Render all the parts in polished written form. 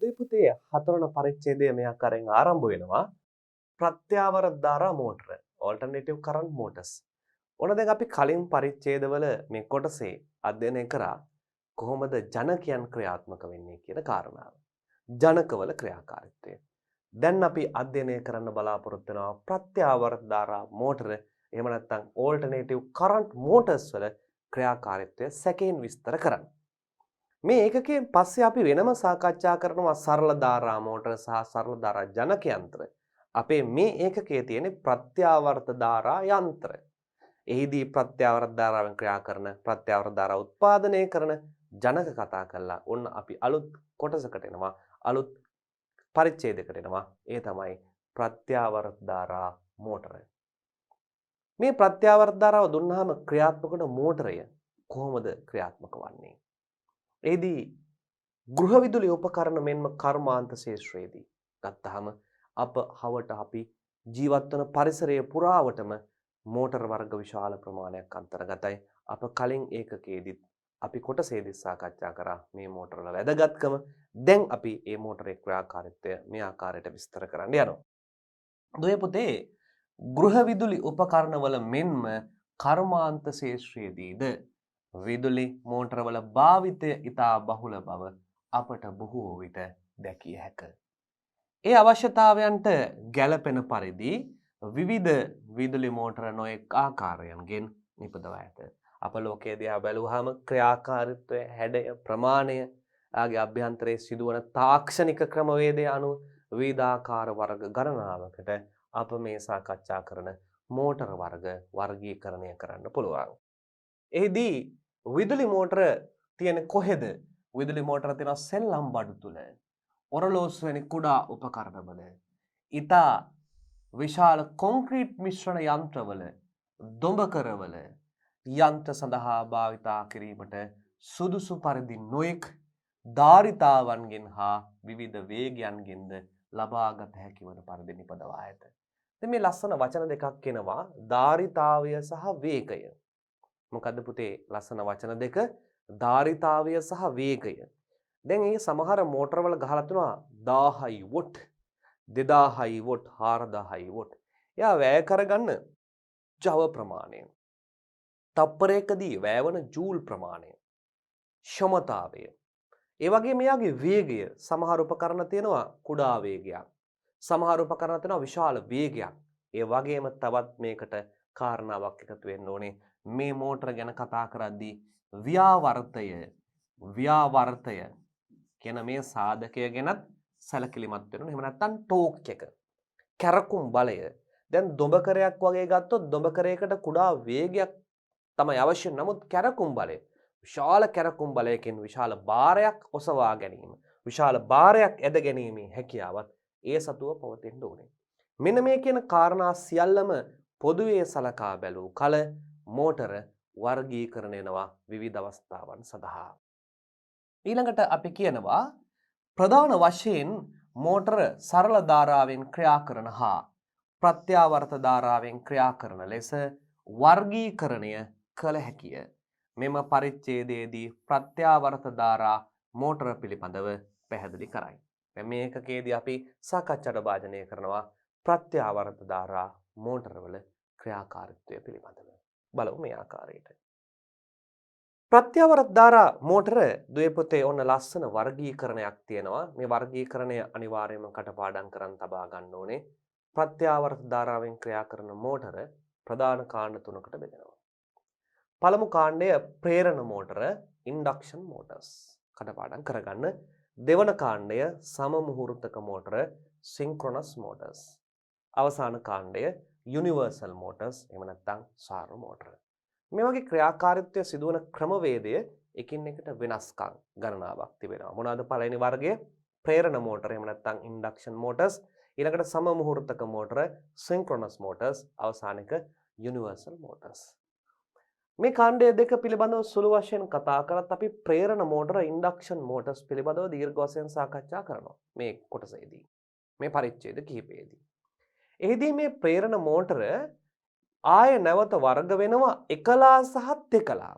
දෙපුතේ හතරවන පරිච්ඡේදය මේ ආකාරයෙන් ආරම්භ වෙනවා. ප්‍රත්‍යාවර්ත ධාරා මෝටර alternative current motors. ඔන්න දැන් අපි කලින් පරිච්ඡේදවල මේ කොටසේ අධ්‍යයනය කරා කොහොමද ජනකයන් ක්‍රියාත්මක වෙන්නේ කියන කාරණාව. ජනකවල ක්‍රියාකාරීත්වය. දැන් අපි අධ්‍යයනය කරන්න බලාපොරොත්තු වෙනවා ප්‍රත්‍යාවර්ත ධාරා මෝටර එහෙම නැත්නම් alternative current motors වල ක්‍රියාකාරීත්වය සැකයෙන් විස්තර කරන්න. මේ ඒකකයෙන් පස්සේ අපි වෙනම සාකච්ඡා කරනවා සරල ධාරා මෝටර සහ සරල ධාරා ජනක යන්ත්‍ර. අපේ මේ ඒකකයේ තියෙන ප්‍රත්‍යාවර්ත ධාරා යන්ත්‍ර. එහිදී ප්‍රත්‍යාවර්ත ධාරාවෙන් ක්‍රියා කරන ප්‍රත්‍යාවර්ත ධාරා උත්පාදනය කරන ජනක කතා කරලා ඔන්න අපි අලුත් කොටසකට එනවා. අලුත් පරිච්ඡේදයකට එනවා. ඒ තමයි ප්‍රත්‍යාවර්ත ධාරා මෝටර. මේ ප්‍රත්‍යාවර්ත ධාරාව දුන්නාම ක්‍රියාත්මක වන මෝටරය කොහොමද ක්‍රියාත්මක වන්නේ? එහිදී ගෘහ විදුලි උපකරණ මෙන්ම කර්මාන්ත ශේෂ්ත්‍රයේදී ගත්තාම අප හවට අපි ජීවත් වන පරිසරයේ පුරාවටම මෝටර වර්ග විශාල ප්‍රමාණයක් අන්තර්ගතයි. අප කලින් ඒකකයේදී අපි කොටසේදී සාකච්ඡා කරා මේ මෝටර වල වැදගත්කම. දැන් අපි මේ මෝටරේ ක්‍රියාකාරීත්වය මේ ආකාරයට විස්තර කරන්න යනවා. දුවේ පුතේ ගෘහ විදුලි උපකරණ වල මෙන්ම කර්මාන්ත ශේෂ්ත්‍රයේදීද විදුලි මෝටරවල භාවිතය ඉතා බහුල බව අපට බොහෝ විට දැකිය හැක. ඒ අවශ්‍යතාවයන්ට ගැළපෙන පරිදි විවිධ විදුලි මෝටර නොයෙක් ආකාරයන්ගෙන් නිපදවා ඇත. අප ලෝකයේ දිහා බැලුවාම ක්‍රියාකාරීත්වය, හැඩය, ප්‍රමාණය ආගේ අභ්‍යන්තරයේ සිදුවන තාක්ෂණික ක්‍රමවේදය අනුව විවිධාකාර වර්ග ගණනාවකට අප මේ සාකච්ඡා කරන මෝටර වර්ග වර්ගීකරණය කරන්න පුළුවන්. එහිදී විදුලි මෝටර තියෙන කොහෙද? විදුලි මෝටර තියෙන සෙල්ලම් බඩු තුල. ඔරලෝසු වැනි කුඩා උපකරණවල. ඉතා විශාල කොන්ක්‍රීට් මිශ්‍රණ යන්ත්‍රවල, දොඹකරවල යන්ත්‍ර සඳහා භාවිතා කිරීමට සුදුසු පරිදි නොයෙක් ධාරිතාවන්ගෙන් හා විවිධ වේගයන්ගෙන්ද ලබාගත හැකි වන පරිදි නිපදවා ඇත. දැන් මේ ලස්සන වචන දෙකක් එනවා ධාරිතාවය සහ වේගය. මොකද්ද පුතේ ලස්සන වචන දෙක? ධාරිතාවය සහ වේගය. දැන් මේ සමහර මෝටර වල ගහලා තුනවා 1000යි වොට්, 2000යි වොට්, 4000යි වොට්. එයා වැය කරගන්න ජව ප්‍රමාණය. තප්පරයකදී වැයවන ජූල් ප්‍රමාණය. ක්ෂමතාවය. ඒ වගේම මෙයාගේ වේගය. සමහර උපකරණ තියෙනවා කුඩා වේගයක්. සමහර උපකරණ තියෙනවා විශාල වේගයක්. ඒ වගේම තවත් මේකට කාරණාවක් එකතු වෙන්න ඕනේ. මේ මෝටර ගැන කතා කරද්දී ව්‍යාවර්තය කියන මේ සාධකය ගැනත් සැලකිලිමත් වෙන්න ඕනේ. එහෙම නැත්නම් ටෝක් එක. කැරකුම් බලය. දැන් දොඹකරයක් වගේ ගත්තොත් දොඹකරයකට කුඩා වේගයක් තමයි අවශ්‍ය. නමුත් කැරකුම් බලය විශාල කැරකුම් බලයකින් විශාල භාරයක් ඔසවා ගැනීම, විශාල භාරයක් ඇද ගැනීමේ හැකියාවත් ඒ සතුව පවතින්න ඕනේ. මෙන්න මේ කියන කාරණා සියල්ලම පොදුවේ සලකා බැලූ කල මෝටර වර්ගීකරණය වෙනවා විවිධ අවස්ථාවන් සඳහා. ඊළඟට අපි කියනවා ප්‍රධාන වශයෙන් මෝටර සරල ධාරාවෙන් ක්‍රියා කරන හා ප්‍රත්‍යාවර්ත ධාරාවෙන් ක්‍රියා කරන ලෙස වර්ගීකරණය කළ හැකිය. මෙම පරිච්ඡේදයේදී ප්‍රත්‍යාවර්ත ධාරා මෝටර පිළිබඳව පැහැදිලි කරයි. මේ එකකයේදී අපි සාකච්ඡාට භාජනය කරනවා ප්‍රත්‍යාවර්ත ධාරා මෝටරවල ක්‍රියාකාරීත්වය පිළිබඳව. බලමු මේ ආකාරයට. ප්‍රත්‍යාවර්ත ධාරා මෝටර දුවේ පුතේ ඔන්න ලස්සන වර්ගීකරණයක් තියෙනවා. මේ වර්ගීකරණය අනිවාර්යයෙන්ම කටපාඩම් කරන් තබා ගන්න ඕනේ. ප්‍රත්‍යාවර්ත ධාරාවෙන් ක්‍රියා කරන මෝටර ප්‍රධාන කාණ්ඩ තුනකට බෙදෙනවා. පළමු කාණ්ඩය ප්‍රේරණ මෝටර, ඉන්ඩක්ෂන් මෝටර්ස් කටපාඩම් කරගන්න. දෙවන කාණ්ඩය සමමුහුර්තක මෝටර, සින්ක්‍රොනස් මෝටර්ස්. අවසාන කාණ්ඩය යුනිවර්සල් මෝටර්ස් එහෙම නැත්නම් සාර්ව මෝටර. මේ වගේ ක්‍රියාකාරීත්වය සිදුවන ක්‍රමවේදය එකින් එකට වෙනස්කම් ගණනාවක් තිබෙනවා. මොනවාද පළවෙනි වර්ගය? ප්‍රේරණ මෝටර එහෙම නැත්නම් ඉන්ඩක්ෂන් මෝටර්ස්. ඊළඟට සමමුහුර්තක මෝටර, සින්ක්‍රොනස් මෝටර්ස්. අවසාන එක යුනිවර්සල් මෝටර්ස්. මේ කාණ්ඩය දෙක පිළිබඳව සුළු වශයෙන් කතා කරත් අපි ප්‍රේරණ මෝටර, ඉන්ඩක්ෂන් මෝටර්ස් පිළිබඳව දීර්ඝ වශයෙන් සාකච්ඡා කරනවා මේ කොටසේදී. මේ පරිච්ඡේද කිහිපයේදී. එහිදී මේ ප්‍රේරණ මෝටර ආය නැවත වර්ග වෙනවා එකලා සහ දෙකලා.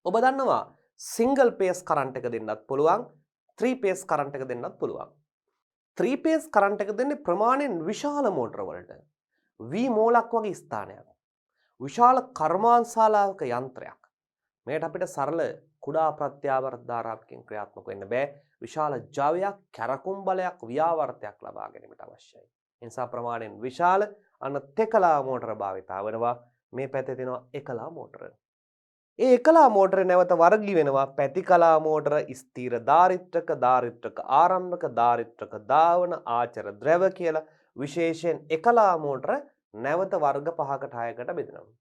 ඔබ දන්නවා සිංගල් පේස් කරන්ට් එක දෙන්නත් පුළුවන්, 3 phase කරන්ට් එක දෙන්නත් පුළුවන්. 3 phase කරන්ට් එක දෙන්නේ ප්‍රමාණයෙන් විශාල මෝටර වලට. V මෝලක් වගේ ස්ථානයක්. විශාල කර්මාන්තශාලාවක යන්ත්‍රයක්. මේකට අපිට සරල කුඩා ප්‍රත්‍යාවර්ත ධාරාවකින් ක්‍රියාත්මක වෙන්න බෑ. විශාල ජවයක්, කැරකුම් බලයක්, ව්‍යාවර්තයක් ලබා ගැනීමට අවශ්‍යයි. ඒ නිසා ප්‍රමාණයෙන් විශාල අන්න තෙකලා මෝටර භාවිතා වෙනවා. මේ පැත්තේ තියෙනවා එකලා මෝටර. ඒ එකලා මෝටර නැවත වර්ගී වෙනවා පැතිකලා මෝටර, ස්ථීර ධාරිත්‍රක, ධාරිත්‍රක ආරම්භක, ධාරිත්‍රක ධාවන, ආචර ද්‍රව කියලා විශේෂයෙන් එකලා මෝටර නැවත වර්ග 5කට 6කට බෙදෙනවා.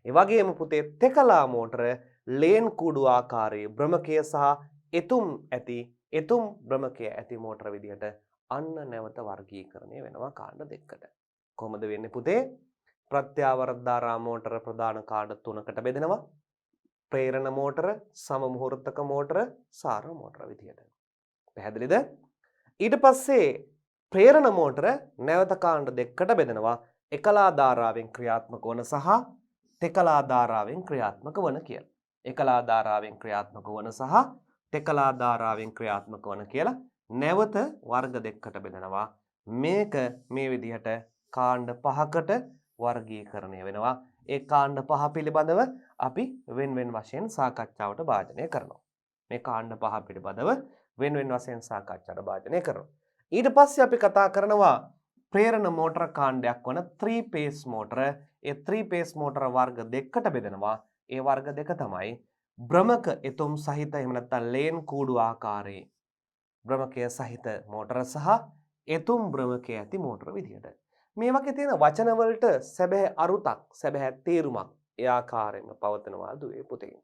ඒ වගේම පුතේ තෙකලා මෝටර ලේන් කුඩු ආකාරයේ භ්‍රමකය සහ එතුම් භ්‍රමකය ඇති මෝටර විදිහට අන්න නැවත වර්ගීකරණය වෙනවා කාණ්ඩ දෙකකට. කොහොමද වෙන්නේ පුතේ? ප්‍රත්‍යාවර්ත ධාරා මෝටර ප්‍රධාන කාණ්ඩ 3කට බෙදෙනවා. ප්‍රේරණ මෝටර, සමමුහුර්තක මෝටර, සාර මෝටර විදිහට. පැහැදිලිද? ඊට පස්සේ ප්‍රේරණ මෝටර නැවත කාණ්ඩ දෙකකට බෙදෙනවා. එකලා ධාරාවෙන් ක්‍රියාත්මක වන සහ තෙකලා ධාරාවෙන් ක්‍රියාත්මක වන කියලා. එකලා ධාරාවෙන් ක්‍රියාත්මක වන සහ තෙකලා ධාරාවෙන් ක්‍රියාත්මක වන කියලා නැවත වර්ග දෙකකට බෙදෙනවා. මේක මේ විදිහට කාණ්ඩ 5කට වර්ගීකරණය වෙනවා. ඒ කාණ්ඩ 5 පිළිබඳව අපි වෙන වශයෙන් සාකච්ඡාවට භාජනය කරනවා. මේ කාණ්ඩ 5 පිළිබඳව වෙන වශයෙන් සාකච්ඡාවට භාජනය කරනවා. ඊට පස්සේ අපි කතා කරනවා ප්‍රේරණ මෝටර කාණ්ඩයක් වන 3 phase මෝටර. ඒ 3 phase මෝටර වර්ග දෙකකට බෙදෙනවා. ඒ වර්ග දෙක තමයි භ්‍රමක එතුම් සහිත එහෙම නැත්නම් ලේන් කූඩු ආකාරයේ භ්‍රමකය සහිත මෝටර සහ එතුම් භ්‍රමකය ඇති මෝටර විදිහට. මේ වගේ තියෙන වචන වලට සැබෑ අරුතක්, සැබෑ තේරුමක් ඒ ආකාරයෙන්ම පවතිනවා දුවේ පුතේ.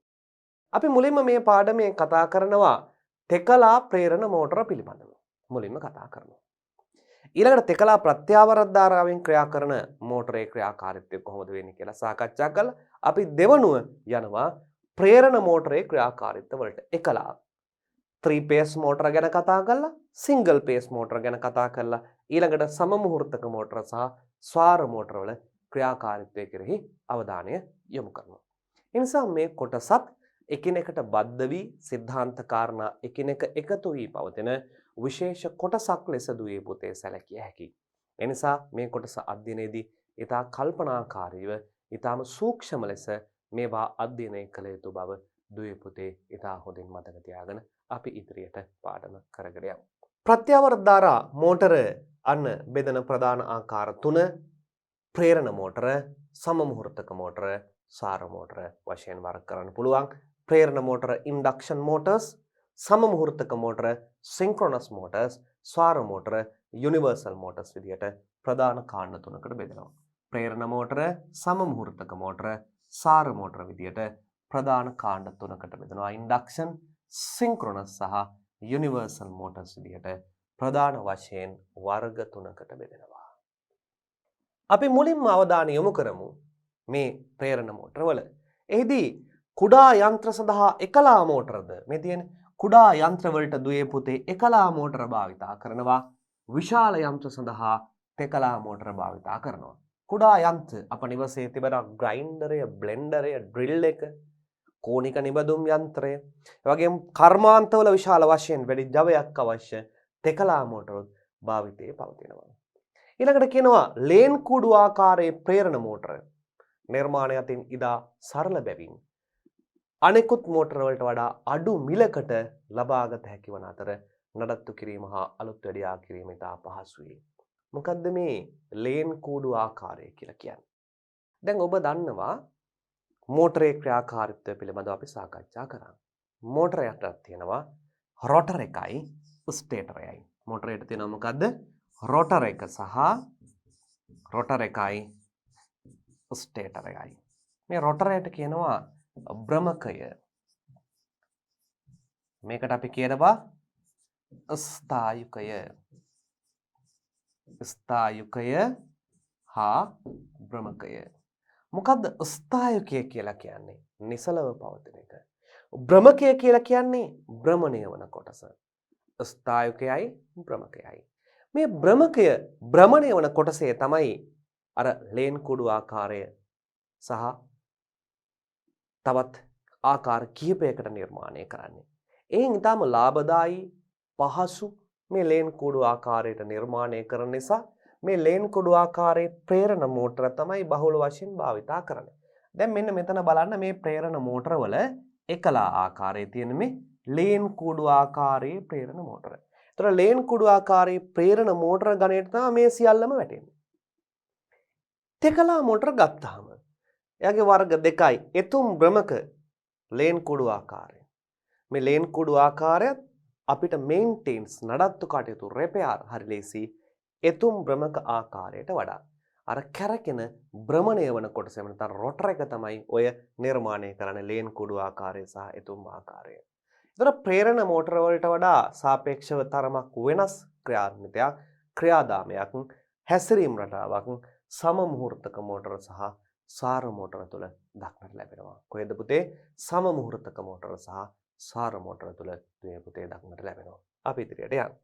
අපි මුලින්ම මේ පාඩමේ කතා කරනවා තෙකලා ප්‍රේරණ මෝටර පිළිබඳව. මුලින්ම කතා කරනවා. ඊළඟට තෙකලා ප්‍රත්‍යාවර්ත ධාරාවෙන් ක්‍රියා කරන මෝටරේ ක්‍රියාකාරීත්වය කොහොමද වෙන්නේ කියලා සාකච්ඡා කළා. අපි දෙවනුව යනවා ප්‍රේරණ මෝටරේ ක්‍රියාකාරීත්ව වලට. එකලා 3 phase මෝටර ගැන කතා කළා, single phase මෝටර ගැන කතා කළා. ඊළඟට සමමුහුර්තක මෝටර සහ ස්වාර මෝටර වල ක්‍රියාකාරීත්වය කෙරෙහි අවධානය යොමු කරනවා. ඒ නිසා මේ කොටසත් එකිනෙකට බද්ධ වී සිද්ධාන්ත කාරණා එකිනෙක එකතු වී පවතින විශේෂ කොටසක් ලෙස දුවේ පුතේ සැලකිය හැකියි. ඒ නිසා මේ කොටස අධ්‍යයනයේදී ඊටා කල්පනාකාරීව ඊටාම සූක්ෂම ලෙස මේවා අධ්‍යයනය කළ යුතු බව දුවේ පුතේ ඊටා හොඳින් මතක තියාගෙන අපි ඉදිරියට පාඩම කරගෙන යමු. ප්‍රත්‍යාවර්ත ධාරා මෝටර අන්න බෙදෙන ප්‍රධාන ආකාර 3 ප්‍රේරණ මෝටර, සමමුහුර්තක මෝටර, සාර මෝටර වශයෙන් වර්ග කරන්න පුළුවන්. ප්‍රේරණ මෝටර ඉන්ඩක්ෂන් මෝටර්ස්, සමමුහුර්තක මෝටර සින්ක්‍රොනස් මෝටර්ස්, ස්වාර මෝටර යුනිවර්සල් මෝටර්ස් විදිහට ප්‍රධාන කාණ්ඩ 3කට බෙදෙනවා. ප්‍රේරණ මෝටර, සමමුහුර්තක මෝටර, සාර මෝටර විදිහට ප්‍රධාන කාණ්ඩ 3කට බෙදෙනවා. ඉන්ඩක්ෂන්, සින්ක්‍රොනස් සහ යුනිවර්සල් මෝටර්ස් විදිහට ප්‍රධාන වශයෙන් වර්ග 3කට බෙදෙනවා. අපි මුලින්ම අවධානය යොමු කරමු මේ ප්‍රේරණ මෝටර වල. එහිදී කුඩා යන්ත්‍ර සඳහා එකලා මෝටරද මේ තියෙන කුඩා යන්ත්‍ර වලට දුවේ පුතේ එකලා මෝටර භාවිතා කරනවා. විශාල යන්ත්‍ර සඳහා තෙකලා මෝටර භාවිතා කරනවා. කුඩා යන්ත්‍ර අප නිවසේ තිබෙන ග්‍රයින්ඩරය, බ්ලෙන්ඩරය, ඩ්‍රිල් එක, කෝනික නිබදුම් යන්ත්‍රය, එවැගේම කර්මාන්තවල විශාල වශයෙන් වැඩි ජවයක් අවශ්‍ය තෙකලා මෝටරොත් භාවිතයේ පවතිනවා. ඊළඟට කියනවා ලේන් කුඩු ආකාරයේ ප්‍රේරණ මෝටර නිර්මාණය අතින් ඉදා සරල බැවින් අනෙකුත් මෝටර වලට වඩා අඩු මිලකට ලබාගත හැකි වන අතර නඩත්තු කිරීම හා අලුත් වැඩියා කිරීම ඉතා පහසුයි. මොකද්ද මේ ලේන් කුඩු ආකාරය කියලා කියන්නේ? දැන් ඔබ දන්නවා මෝටරේ ක්‍රියාකාරීත්වය පිළිබඳව අපි සාකච්ඡා කරා. මෝටරයට තියෙනවා රොටර් එකයි ස්ටේටර් එකයි. මෝටරයට තියෙනවා මොකද්ද? රොටර් එක සහ රොටර් එකයි ස්ටේටර් එකයි. මේ රොටරයට කියනවා භ්‍රමකය. මේකට අපි කියනවා ස්ථායුකය. ස්ථායුකය හා භ්‍රමකය. මොකද්ද ස්ථායුකය කියලා කියන්නේ? නිසලව පවතින එක. භ්‍රමකය කියලා කියන්නේ භ්‍රමණය වන කොටස. ස්ථායුකයයි භ්‍රමකයයි. මේ භ්‍රමකය භ්‍රමණය වන කොටසේ තමයි අර ලේන් කුඩු ආකාරය සහ තවත් ආකාර කිහිපයකට නිර්මාණය කරන්නේ. එයින් ඊටම ලාභදායී පහසු මේ ලේන් කුඩු ආකාරයට නිර්මාණය කරන නිසා මේ ලේන් කුඩු ආකාරයේ ප්‍රේරණ මෝටර තමයි බහුල වශයෙන් භාවිතා කරන්නේ. දැන් මෙන්න මෙතන බලන්න මේ ප්‍රේරණ මෝටර වල එකලා ආකාරයේ තියෙන මේ ලේන් කුඩු ආකාරයේ ප්‍රේරණ මෝටර. ඒතර ලේන් කුඩු ආකාරයේ ප්‍රේරණ මෝටර ගණයට තමයි මේ සියල්ලම වැටෙන්නේ. තෙකලා මෝටර ගත්තාම එයාගේ වර්ග දෙකයි. එතුම් භ්‍රමක ලේන් කුඩු ආකාරය. මේ ලේන් කුඩු ආකාරයත් අපිට මේන්ටේන්ස් නඩත්තු කටයුතු රෙපෙයාර් හරි ලේසි එතුම් භ්‍රමක ආකාරයට වඩා. අර කැරකෙන භ්‍රමණය වන කොටස එමෙ නැත්නම් රොටර් එක තමයි ඔය නිර්මාණය කරන ලේන් කුඩු ආකාරය සහ එතුම් ආකාරය. ඒතර ප්‍රේරණ මෝටර වලට වඩා සාපේක්ෂව තරමක් වෙනස් ක්‍රියාත්මකයක් ක්‍රියාදාමයක් හැසිරීම් රටාවක් සම මුහුර්තක මෝටර සහ සාර මෝටර තුල දක්නට ලැබෙනවා. කොහෙද පුතේ? සම මුහුර්තක මෝටර සහ සාර මෝටර තුල මේ පුතේ දක්නට ලැබෙනවා. අපි ඉදිරියට යමු.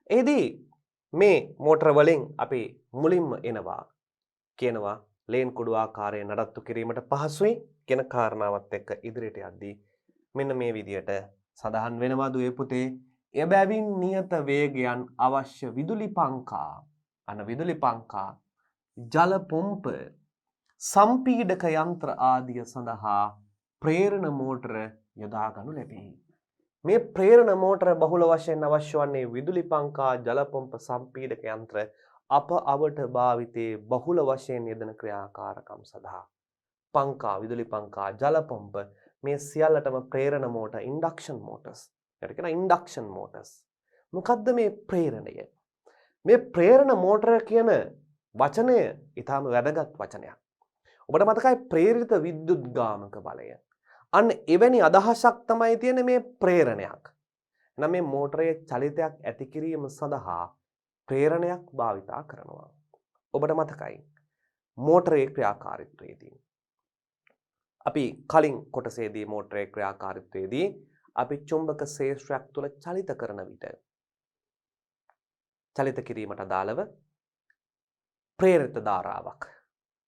එහිදී මේ මෝටර වලින් අපි මුලින්ම එනවා කියනවා ලේන් කුඩු ආකාරයේ නඩත්තු කිරීමට පහසුයි කියන කාරණාවත් එක්ක ඉදිරියට යද්දී මෙන්න මේ විදියට සඳහන් වෙනවා දුවේ පුතේ එබැවින් නියත වේගයන් අවශ්‍ය විදුලි පංකා විදුලි පංකා ජල පොම්ප සම්පීඩක යන්ත්‍ර ආදිය සඳහා ප්‍රේරණ මෝටර යොදා ගනු ලැබේ. මේ ප්‍රේරණ මෝටර බහුල වශයෙන් අවශ්‍ය වන්නේ විදුලි පංකා ජල පොම්ප සම්පීඩක යන්ත්‍ර අප අවට භාවිතයේ බහුල වශයෙන් යෙදෙන ක්‍රියාකාරකම් සඳහා. පංකා විදුලි පංකා ජල පොම්ප මේ සියල්ලටම ප්‍රේරණ මෝටර ඉන්ඩක්ෂන් මෝටර්ස්. ඒකට කියන ඉන්ඩක්ෂන් මෝටර්ස්. මොකද්ද මේ ප්‍රේරණය? මේ ප්‍රේරණ මෝටර කියන වචනය ඊටාම වැදගත් වචනයක්. ඔබට මතකයි ප්‍රේරිත විද්‍යුත්ගාමක බලය. අන්න එවැනි අදහසක් තමයි තියෙන මේ ප්‍රේරණයක්. එහෙනම් මේ මෝටරයේ චලිතයක් ඇති කිරීම සඳහා ප්‍රේරණයක් භාවිතා කරනවා. ඔබට මතකයි මෝටරයේ ක්‍රියාකාරීත්වයේදී අපි කලින් කොටසේදී මෝටරයේ ක්‍රියාකාරීත්වයේදී අපි චුම්බක ශේෂ්ත්‍රයක් තුළ චලිත කරන විට චලිත කිරීමට අදාළව ප්‍රේරිත ධාරාවක්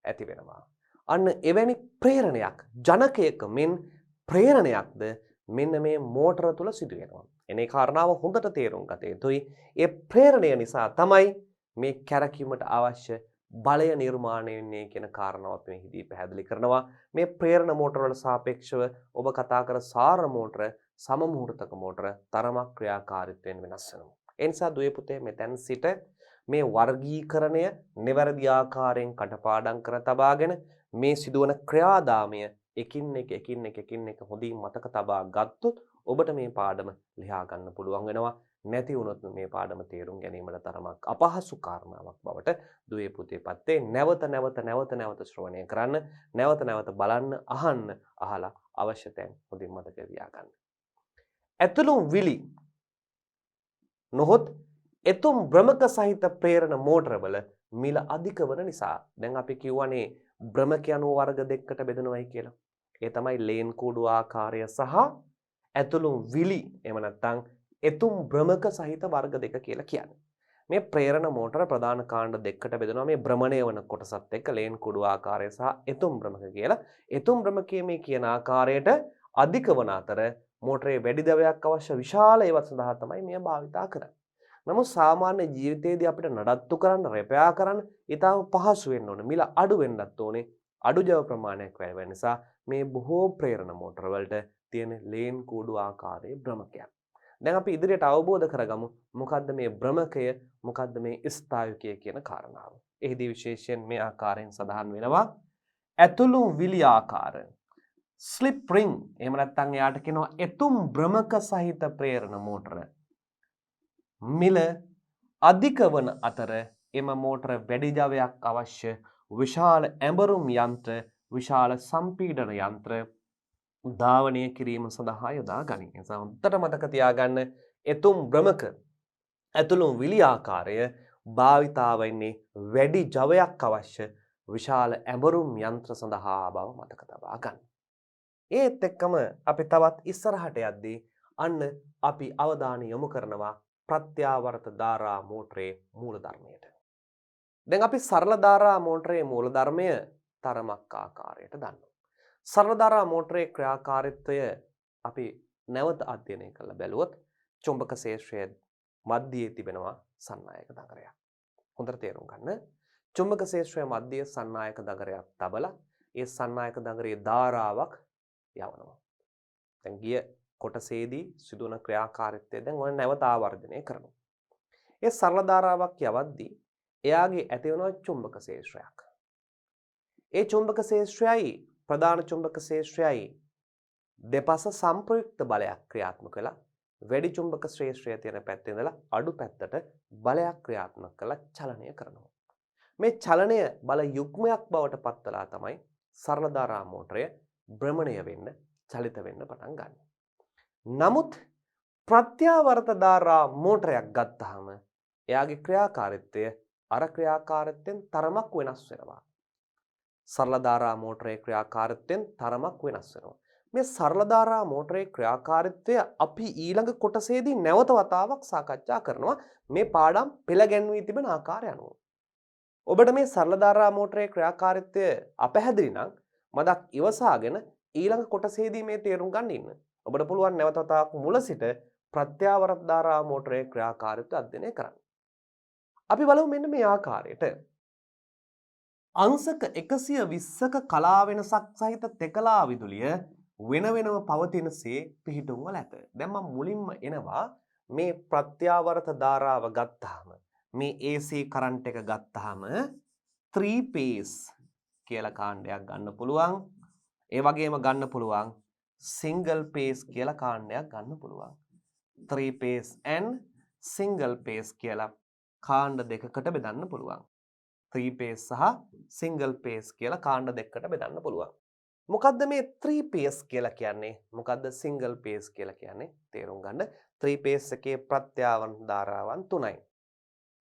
ඇති වෙනවා. අන්න එවැනි ප්‍රේරණයක් ජනකයක මෙන් ප්‍රේරණයක්ද මෙන්න මේ මෝටර තුල සිදු වෙනවා. එනේ කාරණාව හොඳට තේරුම් ගත යුතුයි. ඒ ප්‍රේරණය නිසා තමයි මේ කැරකීමට අවශ්‍ය බලය නිර්මාණය වෙන්නේ කියන කාරණාවත් මෙහිදී පැහැදිලි කරනවා. මේ ප්‍රේරණ මෝටර වල සාපේක්ෂව ඔබ කතා කර සාර මෝටර සම මුහුර්තක මෝටර තරමක් ක්‍රියාකාරීත්වයෙන් වෙනස් වෙනවා. ඒ නිසා දුවේ පුතේ මෙතෙන් සිට මේ වර්ගීකරණය නිවැරදි ආකාරයෙන් කටපාඩම් කර තබාගෙන මේ සිදුවන ක්‍රියාදාමය එකින් එක හොඳින් මතක තබා ගත්තොත් ඔබට මේ පාඩම ලියා ගන්න පුළුවන් වෙනවා. නැති වුණොත් මේ පාඩම තේරුම් ගැනීමට තරමක් අපහසු කාරණාවක් බවට දුවේ පුතේ පත්තේ නැවත ශ්‍රවණය කරන්න, නැවත බලන්න, අහන්න, අහලා අවශ්‍ය තැන් හොඳින් මතක තියාගන්න. ඇතුළුම් විලි නොහොත් එතුම් භ්‍රමක සහිත ප්‍රේරණ මෝටරවල මිල අධික වන නිසා දැන් අපි කියවනේ භ්‍රමක යනු වර්ග දෙකකට බෙදනවායි කියලා. ඒ තමයි ලේන් කුඩු ආකාරය සහ ඇතුළුම් විලි එහෙම නැත්නම් එතුම් භ්‍රමක සහිත වර්ග දෙක කියලා කියන්නේ. මේ ප්‍රේරණ මෝටර ප්‍රධාන කාණ්ඩ දෙකකට බෙදනවා මේ භ්‍රමණය වන කොටසත් එක්ක ලේන් කුඩු ආකාරය සහ එතුම් භ්‍රමක කියලා. එතුම් භ්‍රමකයේ මේ කියන ආකාරයට අධික වන අතර මෝටරේ වැඩි දවයක් අවශ්‍ය විශාල ඒවත් සඳහා තමයි මෙය භාවිතා කරන්නේ. නමුත් සාමාන්‍ය ජීවිතයේදී අපිට නඩත්තු කරන්න, රෙපෙයා කරන්න ඊටම පහසු වෙන්න ඕනේ. මිල අඩු වෙන්නත් ඕනේ. අඩු ජව ප්‍රමාණයක් වැය වෙන නිසා මේ බොහෝ ප්‍රේරණ මෝටර වලට තියෙන ලේන් කුඩු ආකාරයේ භ්‍රමකයක්. දැන් අපි ඉදිරියට අවබෝධ කරගමු මොකද්ද මේ භ්‍රමකය, මොකද්ද මේ ස්ථායුකය කියන කාරණාව. එහිදී විශේෂයෙන් මේ ආකාරයෙන් සඳහන් වෙනවා ඇතුළු විලි ආකාර. ස්ලිප් රින් එහෙම නැත්නම් එයාට කියනවා එතුම් භ්‍රමක සහිත ප්‍රේරණ මෝටර. මිල අධික වන අතර එම මෝටර වැඩි ජවයක් අවශ්‍ය විශාල ඇඹරුම් යන්ත්‍ර, විශාල සම්පීඩන යන්ත්‍ර ධාවනය කිරීම සඳහා යොදා ගනී. ඒ නිසා හොඳට මතක තියාගන්න එතුම් භ්‍රමක ඇතුළුම් විලි ආකාරය භාවිතා වෙන්නේ වැඩි ජවයක් අවශ්‍ය විශාල ඇඹරුම් යන්ත්‍ර සඳහා බව මතක තබා ගන්න. ඒත් එක්කම අපි තවත් ඉස්සරහට යද්දී අන්න අපි අවධානය යොමු කරනවා ප්‍රත්‍යාවර්ත ධාරා මෝටරේ මූලධර්මයට. දැන් අපි සරල ධාරා මෝටරේ මූලධර්මය තරමක් ආකාරයට දන්නවා. සරල ධාරා මෝටරේ ක්‍රියාකාරීත්වය අපි නැවත අධ්‍යයනය කරලා බැලුවොත් චුම්බක ක්ෂේත්‍රයේ මැදයේ තිබෙනවා සන්නායක දඟරයක්. හොඳට තේරුම් ගන්න. චුම්බක ක්ෂේත්‍රයේ මැදයේ සන්නායක දඟරයක් තබලා ඒ සන්නායක දඟරයේ ධාරාවක් යවනවා. දැන් ගිය කොටසේදී සිදුවන ක්‍රියාකාරීත්වය දැන් ඔය නැවත ආවර්ජනය කරනවා. ඒ සරල ධාරාවක් යවද්දී එයාගේ ඇති වෙනවා චුම්බක ක්ෂේත්‍රයක්. ඒ චුම්බක ක්ෂේත්‍රයයි ප්‍රධාන චුම්බක ක්ෂේත්‍රයයි දෙපස සම්ප්‍රයුක්ත බලයක් ක්‍රියාත්මක වෙලා වැඩි චුම්බක ක්ෂේත්‍රය තියෙන පැත්තේ ඉඳලා අඩු පැත්තට බලයක් ක්‍රියාත්මක කරලා චලනය කරනවා. මේ චලනය බල යුග්මයක් බවට පත්වලා තමයි සරල ධාරා මෝටරය භ්‍රමණය වෙන්න චලිත වෙන්න පටන් ගන්න. නමුත් ප්‍රත්‍යාවර්ත ධාරා මෝටරයක් ගත්තාම එයාගේ ක්‍රියාකාරීත්වය අර ක්‍රියාකාරීත්වයෙන් තරමක් වෙනස් වෙනවා. සරල ධාරා මෝටරයේ ක්‍රියාකාරීත්වයෙන් තරමක් වෙනස් වෙනවා. මේ සරල ධාරා මෝටරයේ ක්‍රියාකාරීත්වය අපි ඊළඟ කොටසේදී නැවත වතාවක් සාකච්ඡා කරනවා මේ පාඩම් පෙළ ගැන්වී තිබෙන ආකාරය අනුව. ඔබට මේ සරල ධාරා මෝටරයේ ක්‍රියාකාරීත්වය අපැහැදිලි නම් මදක් ඉවසාගෙන ඊළඟ කොටසේදී මේ තේරුම් ගන්න ඉන්න. ඔබට පුළුවන් නැවත වතාවක් මුල සිට ප්‍රත්‍යාවර්ත ධාරා මෝටරයේ ක්‍රියාකාරීත්වය අධ්‍යයනය කරන්න. අපි බලමු මෙන්න මේ ආකාරයට. අංශක 120ක කලා වෙනසක් සහිත තෙකලා විදුලිය වෙන වෙනම පවතිනසේ පිහිටුම් වල ඇත. දැන් මම මුලින්ම එනවා මේ ප්‍රත්‍යාවර්ත ධාරාව ගත්තාම මේ AC කරන්ට් එක ගත්තාම 3 phase කියලා කාණ්ඩයක් ගන්න පුළුවන්. ඒ වගේම ගන්න පුළුවන් single phase කියලා කාණ්ඩයක් ගන්න පුළුවන්. 3 phase and single phase කියලා කාණ්ඩ දෙකකට බෙදන්න පුළුවන්. 3 phase සහ single phase කියලා කාණ්ඩ දෙකකට බෙදන්න පුළුවන්. මොකද්ද මේ 3 phase කියලා කියන්නේ? මොකද්ද single phase කියලා කියන්නේ? තේරුම් ගන්න. 3 phase එකේ ප්‍රත්‍යාවර්ත ධාරාවන් 3යි.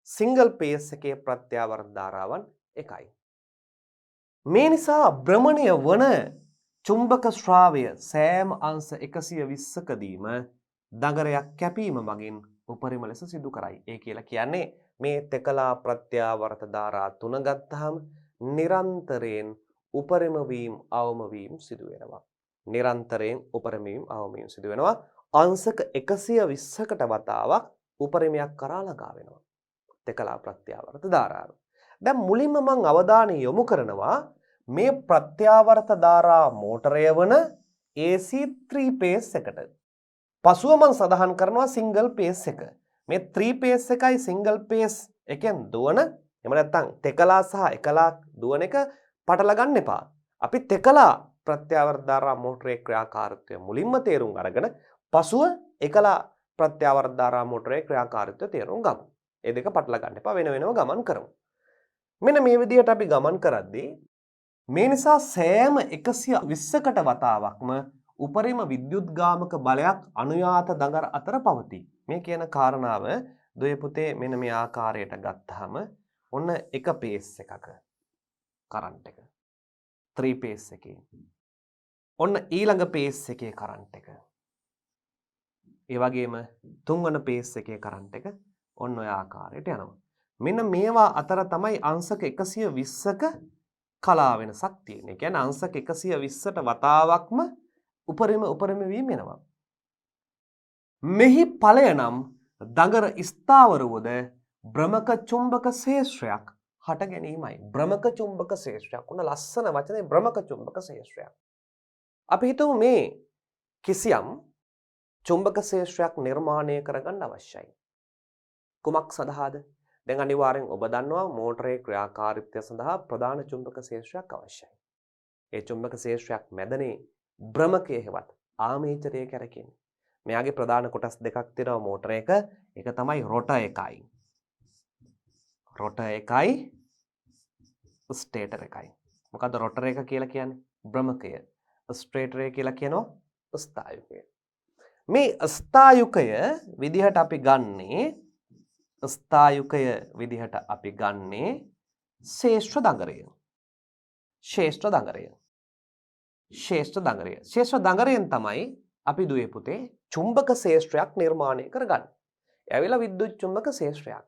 single phase එකේ ප්‍රත්‍යාවර්ත ධාරාවන් 1යි. මේ නිසා භ්‍රමණය වන චුම්බක ශ්‍රාවය සෑම අංශ 120කදීම දඟරයක් කැපීම මගින් උපරිම ලෙස සිදු කරයි. ඒ කියලා කියන්නේ මේ තෙකලා ප්‍රත්‍යාවර්ත ධාරා 3 ගත්තාම නිරන්තරයෙන් උපරිම වීම අවම වීම සිදු වෙනවා. නිරන්තරයෙන් උපරිම වීම අවම වීම සිදු වෙනවා. අංශක 120කට වතාවක් උපරිමයක් කරා ළඟා වෙනවා. තෙකලා ප්‍රත්‍යාවර්ත ධාරාව. දැන් මුලින්ම මම අවධානය යොමු කරනවා මේ ප්‍රත්‍යාවර්ත ධාරා මෝටරය වන AC 3 phase එකට. පසුව මම සඳහන් කරනවා single phase එක. මේ 3 phase එකයි single phase එකෙන් දුවන එහෙම නැත්නම් තෙකලා සහ එකලා දුවන එක පටල ගන්න එපා. අපි තෙකලා ප්‍රත්‍යාවර්ත ධාරා මෝටරයේ ක්‍රියාකාරීත්වය මුලින්ම තේරුම් අරගෙන පසුව එකලා ප්‍රත්‍යාවර්ත ධාරා මෝටරයේ ක්‍රියාකාරීත්වය තේරුම් ගමු. ඒ දෙක පටල ගන්න එපා, වෙන වෙනම ගමන් කරමු. මෙන්න මේ විදිහට අපි ගමන් කරද්දී මේ නිසා සෑම 120කට වතාවක්ම උපරිම විද්‍යුත්ගාමක බලයක් අනුයාත දඟර අතර පවතී. මේ කියන කාරණාව දුවේ පුතේ මෙන්න මේ ආකාරයට ගත්තාම ඔන්න එක පේස් එකක කරන්ට් එක 3 පේස් එකේ. ඔන්න ඊළඟ පේස් එකේ කරන්ට් එක. ඒ වගේම තුන්වන පේස් එකේ කරන්ට් එක ඔන්න ඔය ආකාරයට යනවා. මෙන්න මේවා අතර තමයි අංශක 120ක කලා වෙනසක් තියෙන්නේ. ඒ කියන්නේ අංශක 120ට වතාවක්ම උපරිම වීම එනවා. මෙහි ඵලය නම් දඟර ස්ථාවර වූද භ්‍රමක චුම්බක ක්ෂේත්‍රයක් හට ගැනීමයි. භ්‍රමක චුම්බක ක්ෂේත්‍රයක්. උන ලස්සන වචනේ භ්‍රමක චුම්බක ක්ෂේත්‍රයක්. අපි හිතමු මේ කිසියම් චුම්බක ක්ෂේත්‍රයක් නිර්මාණය කරගන්න අවශ්‍යයි. කුමක් සඳහාද? දැන් අනිවාර්යෙන් ඔබ දන්නවා මෝටරේ ක්‍රියාකාරීත්වය සඳහා ප්‍රධාන චුම්බක ක්ෂේත්‍රයක් අවශ්‍යයි. ඒ චුම්බක ක්ෂේත්‍රයක් මැදනේ භ්‍රමකයේ හෙවත් ආමේචරය කැරකෙන්නේ. මෙයාගේ ප්‍රධාන කොටස් දෙකක් තියෙනවා මෝටර එක. එක තමයි රොටර් එකයි. රොටර් එකයි ස්ටේටර් එකයි. මොකද්ද රොටර් එක කියලා කියන්නේ? භ්‍රමකය. ස්ටේටර් එක කියලා කියනවා ස්ථායුකය. මේ ස්ථායුකය විදිහට අපි ගන්නේ ශේෂ්ත්‍ර දඟරය. ශේෂ්ත්‍ර දඟරයෙන් තමයි අපි දුවේ පුතේ චුම්බක ක්ෂේත්‍රයක් නිර්මාණය කරගන්නේ. ඇවිල්ලා විද්‍යුත් චුම්බක ක්ෂේත්‍රයක්.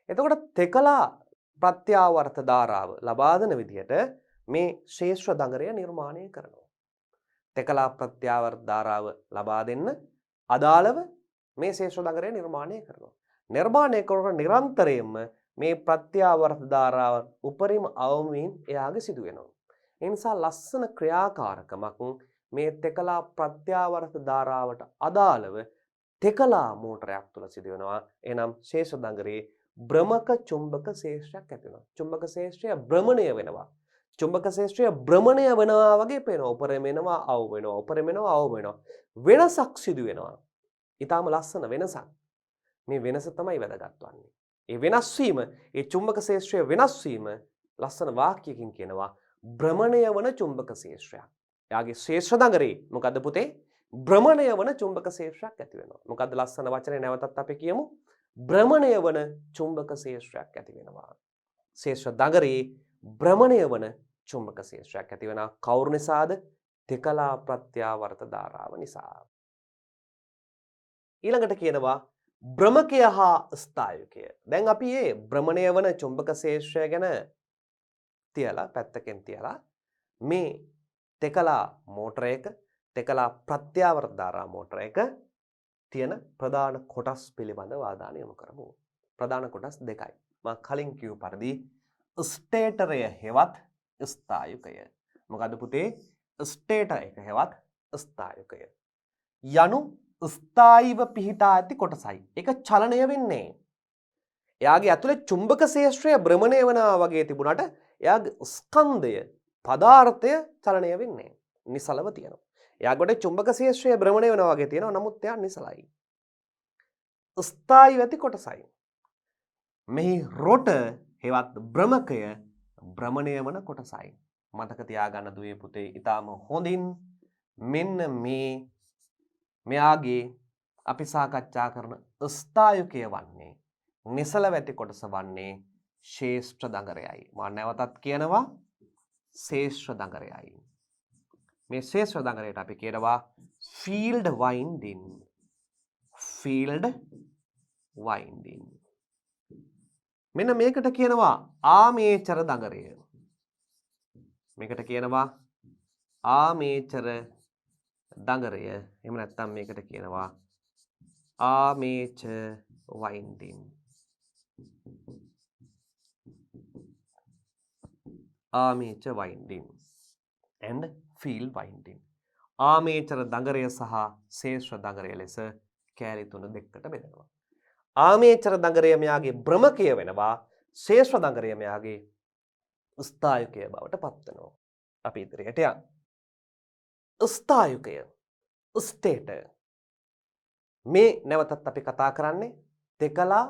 එතකොට තෙකලා ප්‍රත්‍යාවර්ත ධාරාව ලබා දෙන විදිහට මේ ශේෂ්ත්‍ර දඟරය නිර්මාණය කරනවා. තෙකලා ප්‍රත්‍යාවර්ත ධාරාව ලබා දෙන්න අදාළව මේ ශේෂ්ත්‍ර දඟරය නිර්මාණය කරනවා. නිර්මාණය කරන නිරන්තරයෙන්ම මේ ප්‍රත්‍යාවර්ත ධාරාව උපරිම අවමීන් එයාගේ සිදු වෙනවා. ඒ නිසා ලස්සන ක්‍රියාකාරකමක් මේ තෙකලා ප්‍රත්‍යාවර්ත ධාරාවට අදාළව තෙකලා මෝටරයක් තුල සිදු වෙනවා. එනම් ශේෂ්ත්‍ර දඟරේ භ්‍රමක චුම්බක ශේෂ්ත්‍රයක් ඇති වෙනවා. චුම්බක ශේෂ්ත්‍රය භ්‍රමණය වෙනවා. චුම්බක ශේෂ්ත්‍රය භ්‍රමණය වෙනවා වගේ පේනවා. උපරිම වෙනවා, අවම වෙනවා, උපරිම වෙනවා, අවම වෙනවා. වෙනසක් සිදු වෙනවා. ඊටාම ලස්සන වෙනසක්. මේ වෙනස තමයි වැදගත් වන්නේ. ඒ වෙනස් වීම, ඒ චුම්බක ශේෂ්ත්‍රය වෙනස් වීම ලස්සන වාක්‍යයකින් කියනවා භ්‍රමණය වන චුම්බක ශේෂ්ත්‍රයක්. එයාගේ ශේෂ්ත්‍ර දඟරේ මොකද්ද පුතේ? භ්‍රමණය වන චුම්බක ශේෂ්ත්‍රයක් ඇති වෙනවා. මොකද්ද ලස්සන වචනේ නැවතත් අපි කියමු. භ්‍රමණය වන චුම්බක ශේෂ්ත්‍රයක් ඇති වෙනවා. ශේෂ්ත්‍ර දඟරේ භ්‍රමණය වන චුම්බක ශේෂ්ත්‍රයක් ඇති වෙනවා. කවුරු නිසාද? තෙකලා ප්‍රත්‍යාවර්ත ධාරාව නිසා. ඊළඟට කියනවා භ්‍රමකය හා ස්ථායුකය. දැන් අපි මේ භ්‍රමණය වන චුම්බක ශේෂ්ත්‍රය ගැන තියලා පැත්තකින් තියලා මේ තෙකලා මෝටරයක තෙකලා ප්‍රත්‍යාවර්ත ධාරා මෝටරයක තියෙන ප්‍රධාන කොටස් පිළිබඳව අවධානය යොමු කරමු. ප්‍රධාන කොටස් දෙකයි. මම කලින් කිව්ව පරිදි ස්ටේටරය හෙවත් ස්ථායුකය. මොකද්ද පුතේ? ස්ටේටර් එක හෙවත් ස්ථායුකය. යනු ස්ථායීව පිහිටා ඇති කොටසයි. ඒක චලනය වෙන්නේ. එයාගේ ඇතුලේ චුම්බක ශේෂ්ත්‍රය භ්‍රමණය වෙනවා වගේ තිබුණාට එයාගේ ස්කන්ධය පදාර්ථය චලනය වෙන්නේ. නිසලව තියෙනවා. එයාගේ චුම්බක ශේෂ්ත්‍රය භ්‍රමණය වෙනවා වගේ තියෙනවා. නමුත් එයා නිසලයි. ස්ථායීව ඇති කොටසයි. මෙහි රොට හෙවත් භ්‍රමකය භ්‍රමණය වන කොටසයි. මතක තියාගන්න දුවේ පුතේ ඊටාම හොඳින් මෙන්න මෙයාගේ අපි සාකච්ඡා කරන ස්ථායුකය වන්නේ නිසල වැටි කොටස වන්නේ ශේෂ්ත්‍ර දඟරයයි. මම නැවතත් කියනවා ශේෂ්ත්‍ර දඟරයයි. මේ ශේෂ්ත්‍ර දඟරයට අපි කියනවා ෆීල්ඩ් වයින්ඩින්. ෆීල්ඩ් වයින්ඩින්. මෙන්න මේකට කියනවා ආමේචර දඟරය. මේකට කියනවා ආමේචර දඟරය. එහෙම නැත්නම් මේකට කියනවා ආමේචර් වයින්ඩින්. ආමේචර් වයින්ඩින් and field winding. ආමේචර දඟරය සහ ශේෂ්ත්‍ර දඟරය ලෙස කෑලි තුන දෙකකට බෙදෙනවා. ආමේචර දඟරය මෙයාගේ භ්‍රමකය වෙනවා. ශේෂ්ත්‍ර දඟරය මෙයාගේ ස්ථායුකය බවට පත් වෙනවා. අපි ඉදිරියට යමු. ස්ථායුකය ස්ටේටර්. මේ නැවතත් අපි කතා කරන්නේ තෙකලා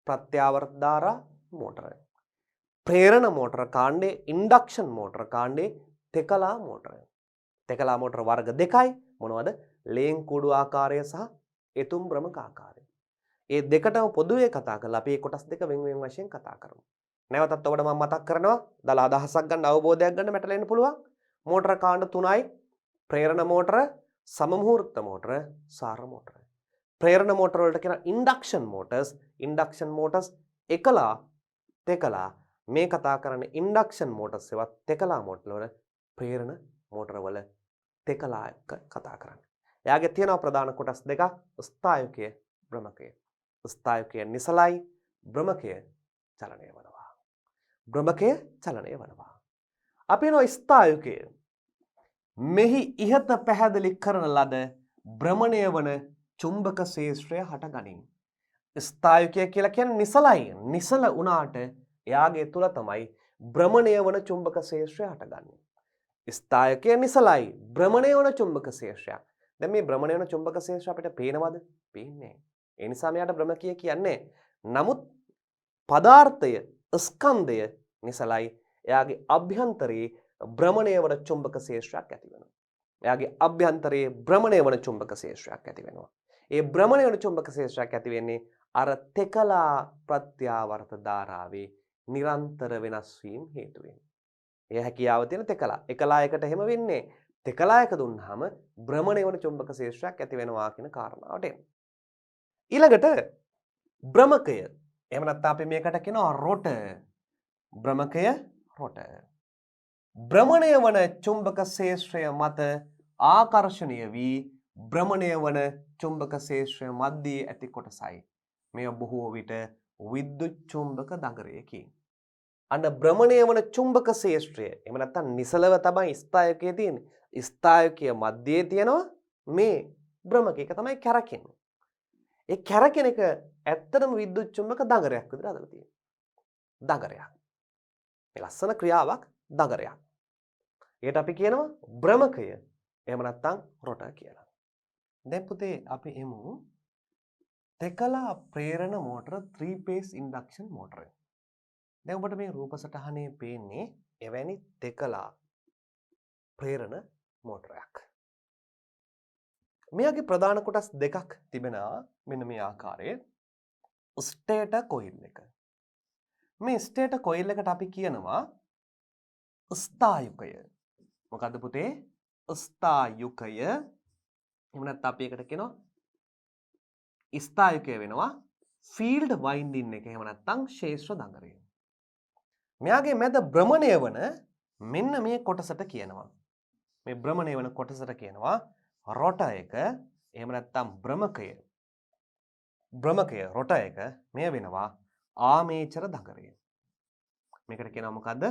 ප්‍රත්‍යාවර්ත ධාරා මෝටර. ප්‍රේරණ මෝටර කාණ්ඩේ ඉන්ඩක්ෂන් මෝටර කාණ්ඩේ තෙකලා මෝටර. තෙකලා මෝටර වර්ග දෙකයි. මොනවද? ලේන් කුඩු ආකාරය සහ එතුම් භ්‍රමක ආකාරය. මේ දෙකටම පොදුවේ කතා කරලා අපි මේ කොටස් දෙක වෙන වෙන වශයෙන් කතා කරමු. නැවතත් ඔබට මම මතක් කරනවා දල අදහසක් ගන්න අවබෝධයක් ගන්න මැටලෙන්න පුළුවන්. මෝටර කාණ්ඩ තුනයි. ප්‍රේරණ මෝටර, සමමුහූර්ත මෝටර, සාර මෝටර. ප්‍රේරණ මෝටර වලට කියන ඉන්ඩක්ෂන් මෝටර්ස්. ඉන්ඩක්ෂන් මෝටර්ස් එකලා තෙකලා. මේ කතා කරන්නේ ඉන්ඩක්ෂන් මෝටර්ස් ඒවත් තෙකලා මෝටර වල ප්‍රේරණ මෝටර වල තෙකලා එක්ක කතා කරන්නේ. එයාගේ තියෙනවා ප්‍රධාන කොටස් දෙකක් ස්ථායුකය, භ්‍රමකය. ස්ථායුකය නිසලයි, භ්‍රමකය චලනය වෙනවා. භ්‍රමකය චලනය වෙනවා. අපි යනවා ස්ථායුකය. මෙහි ඉහත පැහැදිලි කරන ලද භ්‍රමණය වන චුම්බක ශේෂ්ත්‍රය හටගනී. ස්ථායුකය කියලා කියන්නේ නිසලයි. නිසල වුණාට එයාගේ තුල තමයි භ්‍රමණය වන චුම්බක ශේෂ්ත්‍රය හටගන්නේ. ස්ථායුකය නිසලයි, භ්‍රමණය වන චුම්බක ශේෂ්ත්‍රයක්. දැන් මේ භ්‍රමණය වන චුම්බක ශේෂ්ත්‍රය අපිට පේනවද? පේන්නේ නැහැ. ඒ නිසා මෙයාට භ්‍රමකීය කියන්නේ. නමුත් පදාර්ථය ස්කන්ධය නිසලයි. එයාගේ අභ්‍යන්තරයේ භ්‍රමණය වන චුම්බක ශේෂ්ත්‍රයක් ඇති වෙනවා. එයාගේ අභ්‍යන්තරයේ භ්‍රමණය වන චුම්බක ශේෂ්ත්‍රයක් ඇති වෙනවා. ඒ භ්‍රමණය වන චුම්බක ශේෂ්ත්‍රයක් ඇති වෙන්නේ අර තෙකලා ප්‍රත්‍යාවර්ත ධාරාවේ නිරන්තර වෙනස් වීම හේතුවෙන්. ඒ හැකියාව තියෙන තෙකලා. එකලා එකට එහෙම වෙන්නේ. තෙකලා එක දුන්නාම භ්‍රමණය වන චුම්බක ශේෂ්ත්‍රයක් ඇති වෙනවා කියන කාරණාවට එන්න. ඊළඟට භ්‍රමකය. එහෙම නැත්නම් අපි මේකට කියනවා රොට. භ්‍රමකය රොට. භ්‍රමණය වන චුම්බක ශේෂ්ත්‍රය මත ආකර්ෂණය වී භ්‍රමණය වන චුම්බක ක්ෂේත්‍රය මැද්දේ ඇති කොටසයි. මෙය බොහෝ විට විද්‍යුත් චුම්බක දඟරයකි. අන්න භ්‍රමණය වන චුම්බක ක්ෂේත්‍රය එහෙම නැත්නම් නිසලව තමයි ස්ථායකයේ තියෙන්නේ. ස්ථායකයේ මැද්දේ තියෙනවා මේ භ්‍රමකයක තමයි කැරකෙන්නේ. ඒ කැරකෙන එක ඇත්තටම විද්‍යුත් චුම්බක දඟරයක් විදිහට හදලා තියෙනවා. දඟරයක්. මේ ලස්සන ක්‍රියාවක් දඟරයක්. ඒකට අපි කියනවා භ්‍රමකය. එහෙම නැත්නම් රොටර් කියලා. දැන් පුතේ අපි එමු තෙකලා ප්‍රේරණ මෝටර 3 phase ඉන්ඩක්ෂන් මෝටරය. දැන් ඔබට මේ රූප සටහනේ පේන්නේ එවැනි තෙකලා ප්‍රේරණ මෝටරයක්. මෙයාගේ ප්‍රධාන කොටස් දෙකක් තිබෙනවා මෙන්න මේ ආකාරයේ. ස්ටේටර් කොයිල් එක. මේ ස්ටේටර් කොයිල් එකට අපි කියනවා ස්ථායුකය. මොකද්ද පුතේ? ස්ථායුකය. එහෙම නැත්නම් අපි එකට කියනවා ස්ථායුකය වෙනවා ෆීල්ඩ් වයින්ඩින් එක. එහෙම නැත්නම් ක්ෂේත්‍ර දඟරය. මෙයාගේ මැද භ්‍රමණය වන මෙන්න මේ කොටසට කියනවා. මේ භ්‍රමණය වන කොටසට කියනවා රොටර් එක. එහෙම නැත්නම් භ්‍රමකය. භ්‍රමකය රොටර් එක මෙය වෙනවා ආමේචර දඟරය. මේකට කියනවා මොකද්ද?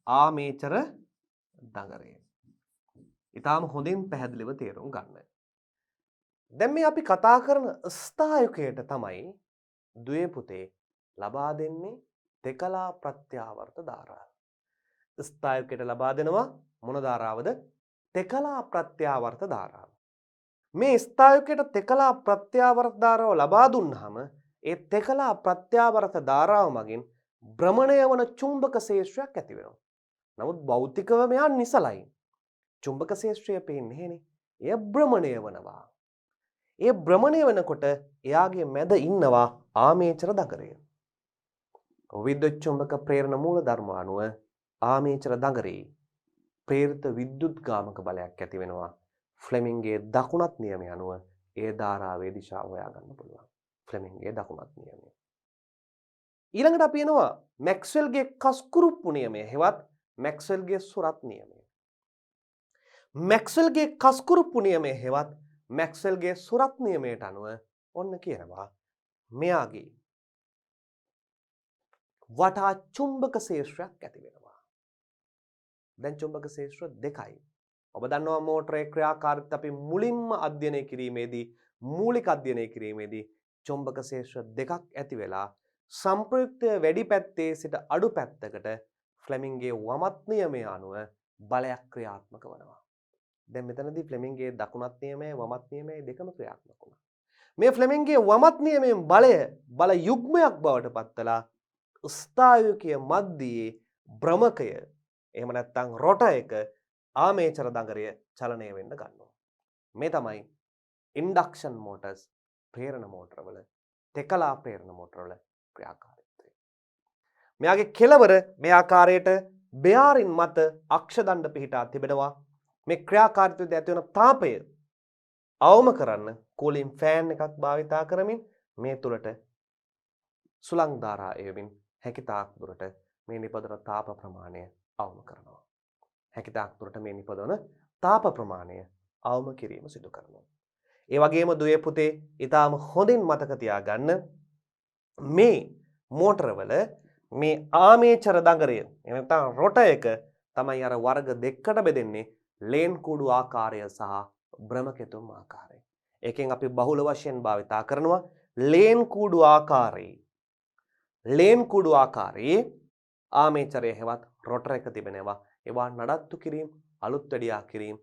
ආමේචර දඟරය. ඊටාම හොඳින් පැහැදිලිව තේරුම් ගන්න. දැන් මේ අපි කතා කරන ස්ථායුකයට තමයි දුවේ පුතේ ලබා දෙන්නේ තෙකලා ප්‍රත්‍යාවර්ත ධාරාව. ස්ථායුකයට ලබා දෙනවා මොන ධාරාවද? තෙකලා ප්‍රත්‍යාවර්ත ධාරාව. මේ ස්ථායුකයට තෙකලා ප්‍රත්‍යාවර්ත ධාරාව ලබා දුන්නාම ඒ තෙකලා ප්‍රත්‍යාවර්ත ධාරාව මගින් භ්‍රමණය වන චුම්බක ක්ෂේත්‍රයක් ඇති වෙනවා. නමුත් භෞතිකව මෙයා නිසලයි. චුම්බක ක්ෂේත්‍රය පේන්නේ නැහෙනේ. එය භ්‍රමණය වනවා. ඒ භ්‍රමණය වෙනකොට එයාගේ මැද ඉන්නවා ආමේචර දඟරය. විද්‍යුත් චුම්බක ප්‍රේරණ මූල ධර්ම අනුව ආමේචර දඟරේ ප්‍රේරිත විද්‍යුත් ගාමක බලයක් ඇති වෙනවා. ෆ්ලෙමින්ගේ දකුණත් නියමය අනුව ඒ ධාරාවේ දිශාව හොයාගන්න පුළුවන්. ෆ්ලෙමින්ගේ දකුණත් නියමය. ඊළඟට අපි එනවා මැක්ස්වෙල්ගේ කස්කුරුප්පු නියමය හෙවත් මැක්ස්වෙල්ගේ සුරත් නියමය. මැක්ස්වෙල්ගේ කස්කුරුප්පු නියමය හෙවත් මැක්ස්වෙල්ගේ සුරත් නියමයට අනුව ඔන්න කියනවා මෙයාගේ වටා චුම්බක ක්ෂේත්‍රයක් ඇති වෙනවා. දැන් චුම්බක ක්ෂේත්‍ර දෙකයි. ඔබ දන්නවා මෝටරේ ක්‍රියාකාරීත්වය අපි මුලින්ම අධ්‍යයනය කිරීමේදී මූලික අධ්‍යයනය කිරීමේදී චුම්බක ක්ෂේත්‍ර දෙකක් ඇති වෙලා සංප්‍රයුක්තය වැඩි පැත්තේ සිට අඩු පැත්තකට ෆ්ලෙමින්ගේ වමත් නියමය අනුව බලයක් ක්‍රියාත්මක වෙනවා. දැන් මෙතනදී ෆ්ලෙමින්ගේ දකුණත් නියමය වමත් නියමය දෙකම ක්‍රියාත්මක වුණා. මේ ෆ්ලෙමින්ගේ වමත් නියමයෙන් බල යුග්මයක් බවට පත්වලා ස්ථායුකය මැද්දේ භ්‍රමකය එහෙම නැත්නම් රොටර් එක ආමේචර දඟරය චලනය වෙන්න ගන්නවා. මේ තමයි ඉන්ඩක්ෂන් මෝටර්ස් ප්‍රේරණ මෝටරවල තෙකලා ප්‍රේරණ මෝටරවල ක්‍රියාකාරීත්වය. මෙයාගේ කෙලවර මේ ආකාරයට බෙයාරින් මත අක්ෂ දණ්ඩ පිහිටා තිබෙනවා. මේ ක්‍රියාකාරීත්වයට ඇති වන තාපය අවම කරන්න කූලින් ෆෑන් එකක් භාවිතා කරමින් මේ තුලට සුළං ධාරා එවමින් හැකිතාක් දුරට මේ නිපදවන තාප ප්‍රමාණය අවම කරනවා. හැකිතාක් දුරට මේ නිපදවන තාප ප්‍රමාණය අවම කිරීම සිදු කරනවා. ඒ වගේම දුවේ පුතේ ඊටාම හොඳින් මතක තියාගන්න මේ මෝටරවල මේ ආමේචර දඟරය එහෙම නැත්නම් රොටර් එක තමයි අර වර්ග දෙකකට බෙදෙන්නේ ලේන් කුඩු ආකාරය සහ භ්‍රමකෙතුම් ආකාරය. ඒකෙන් අපි බහුල වශයෙන් භාවිතා කරනවා ලේන් කුඩු ආකාරයේ. ලේන් කුඩු ආකාරයේ ආමේචරය හෙවත් රොටර් එක තිබෙනවා. ඒවා නඩත්තු කිරීම, අලුත් වැඩියා කිරීම,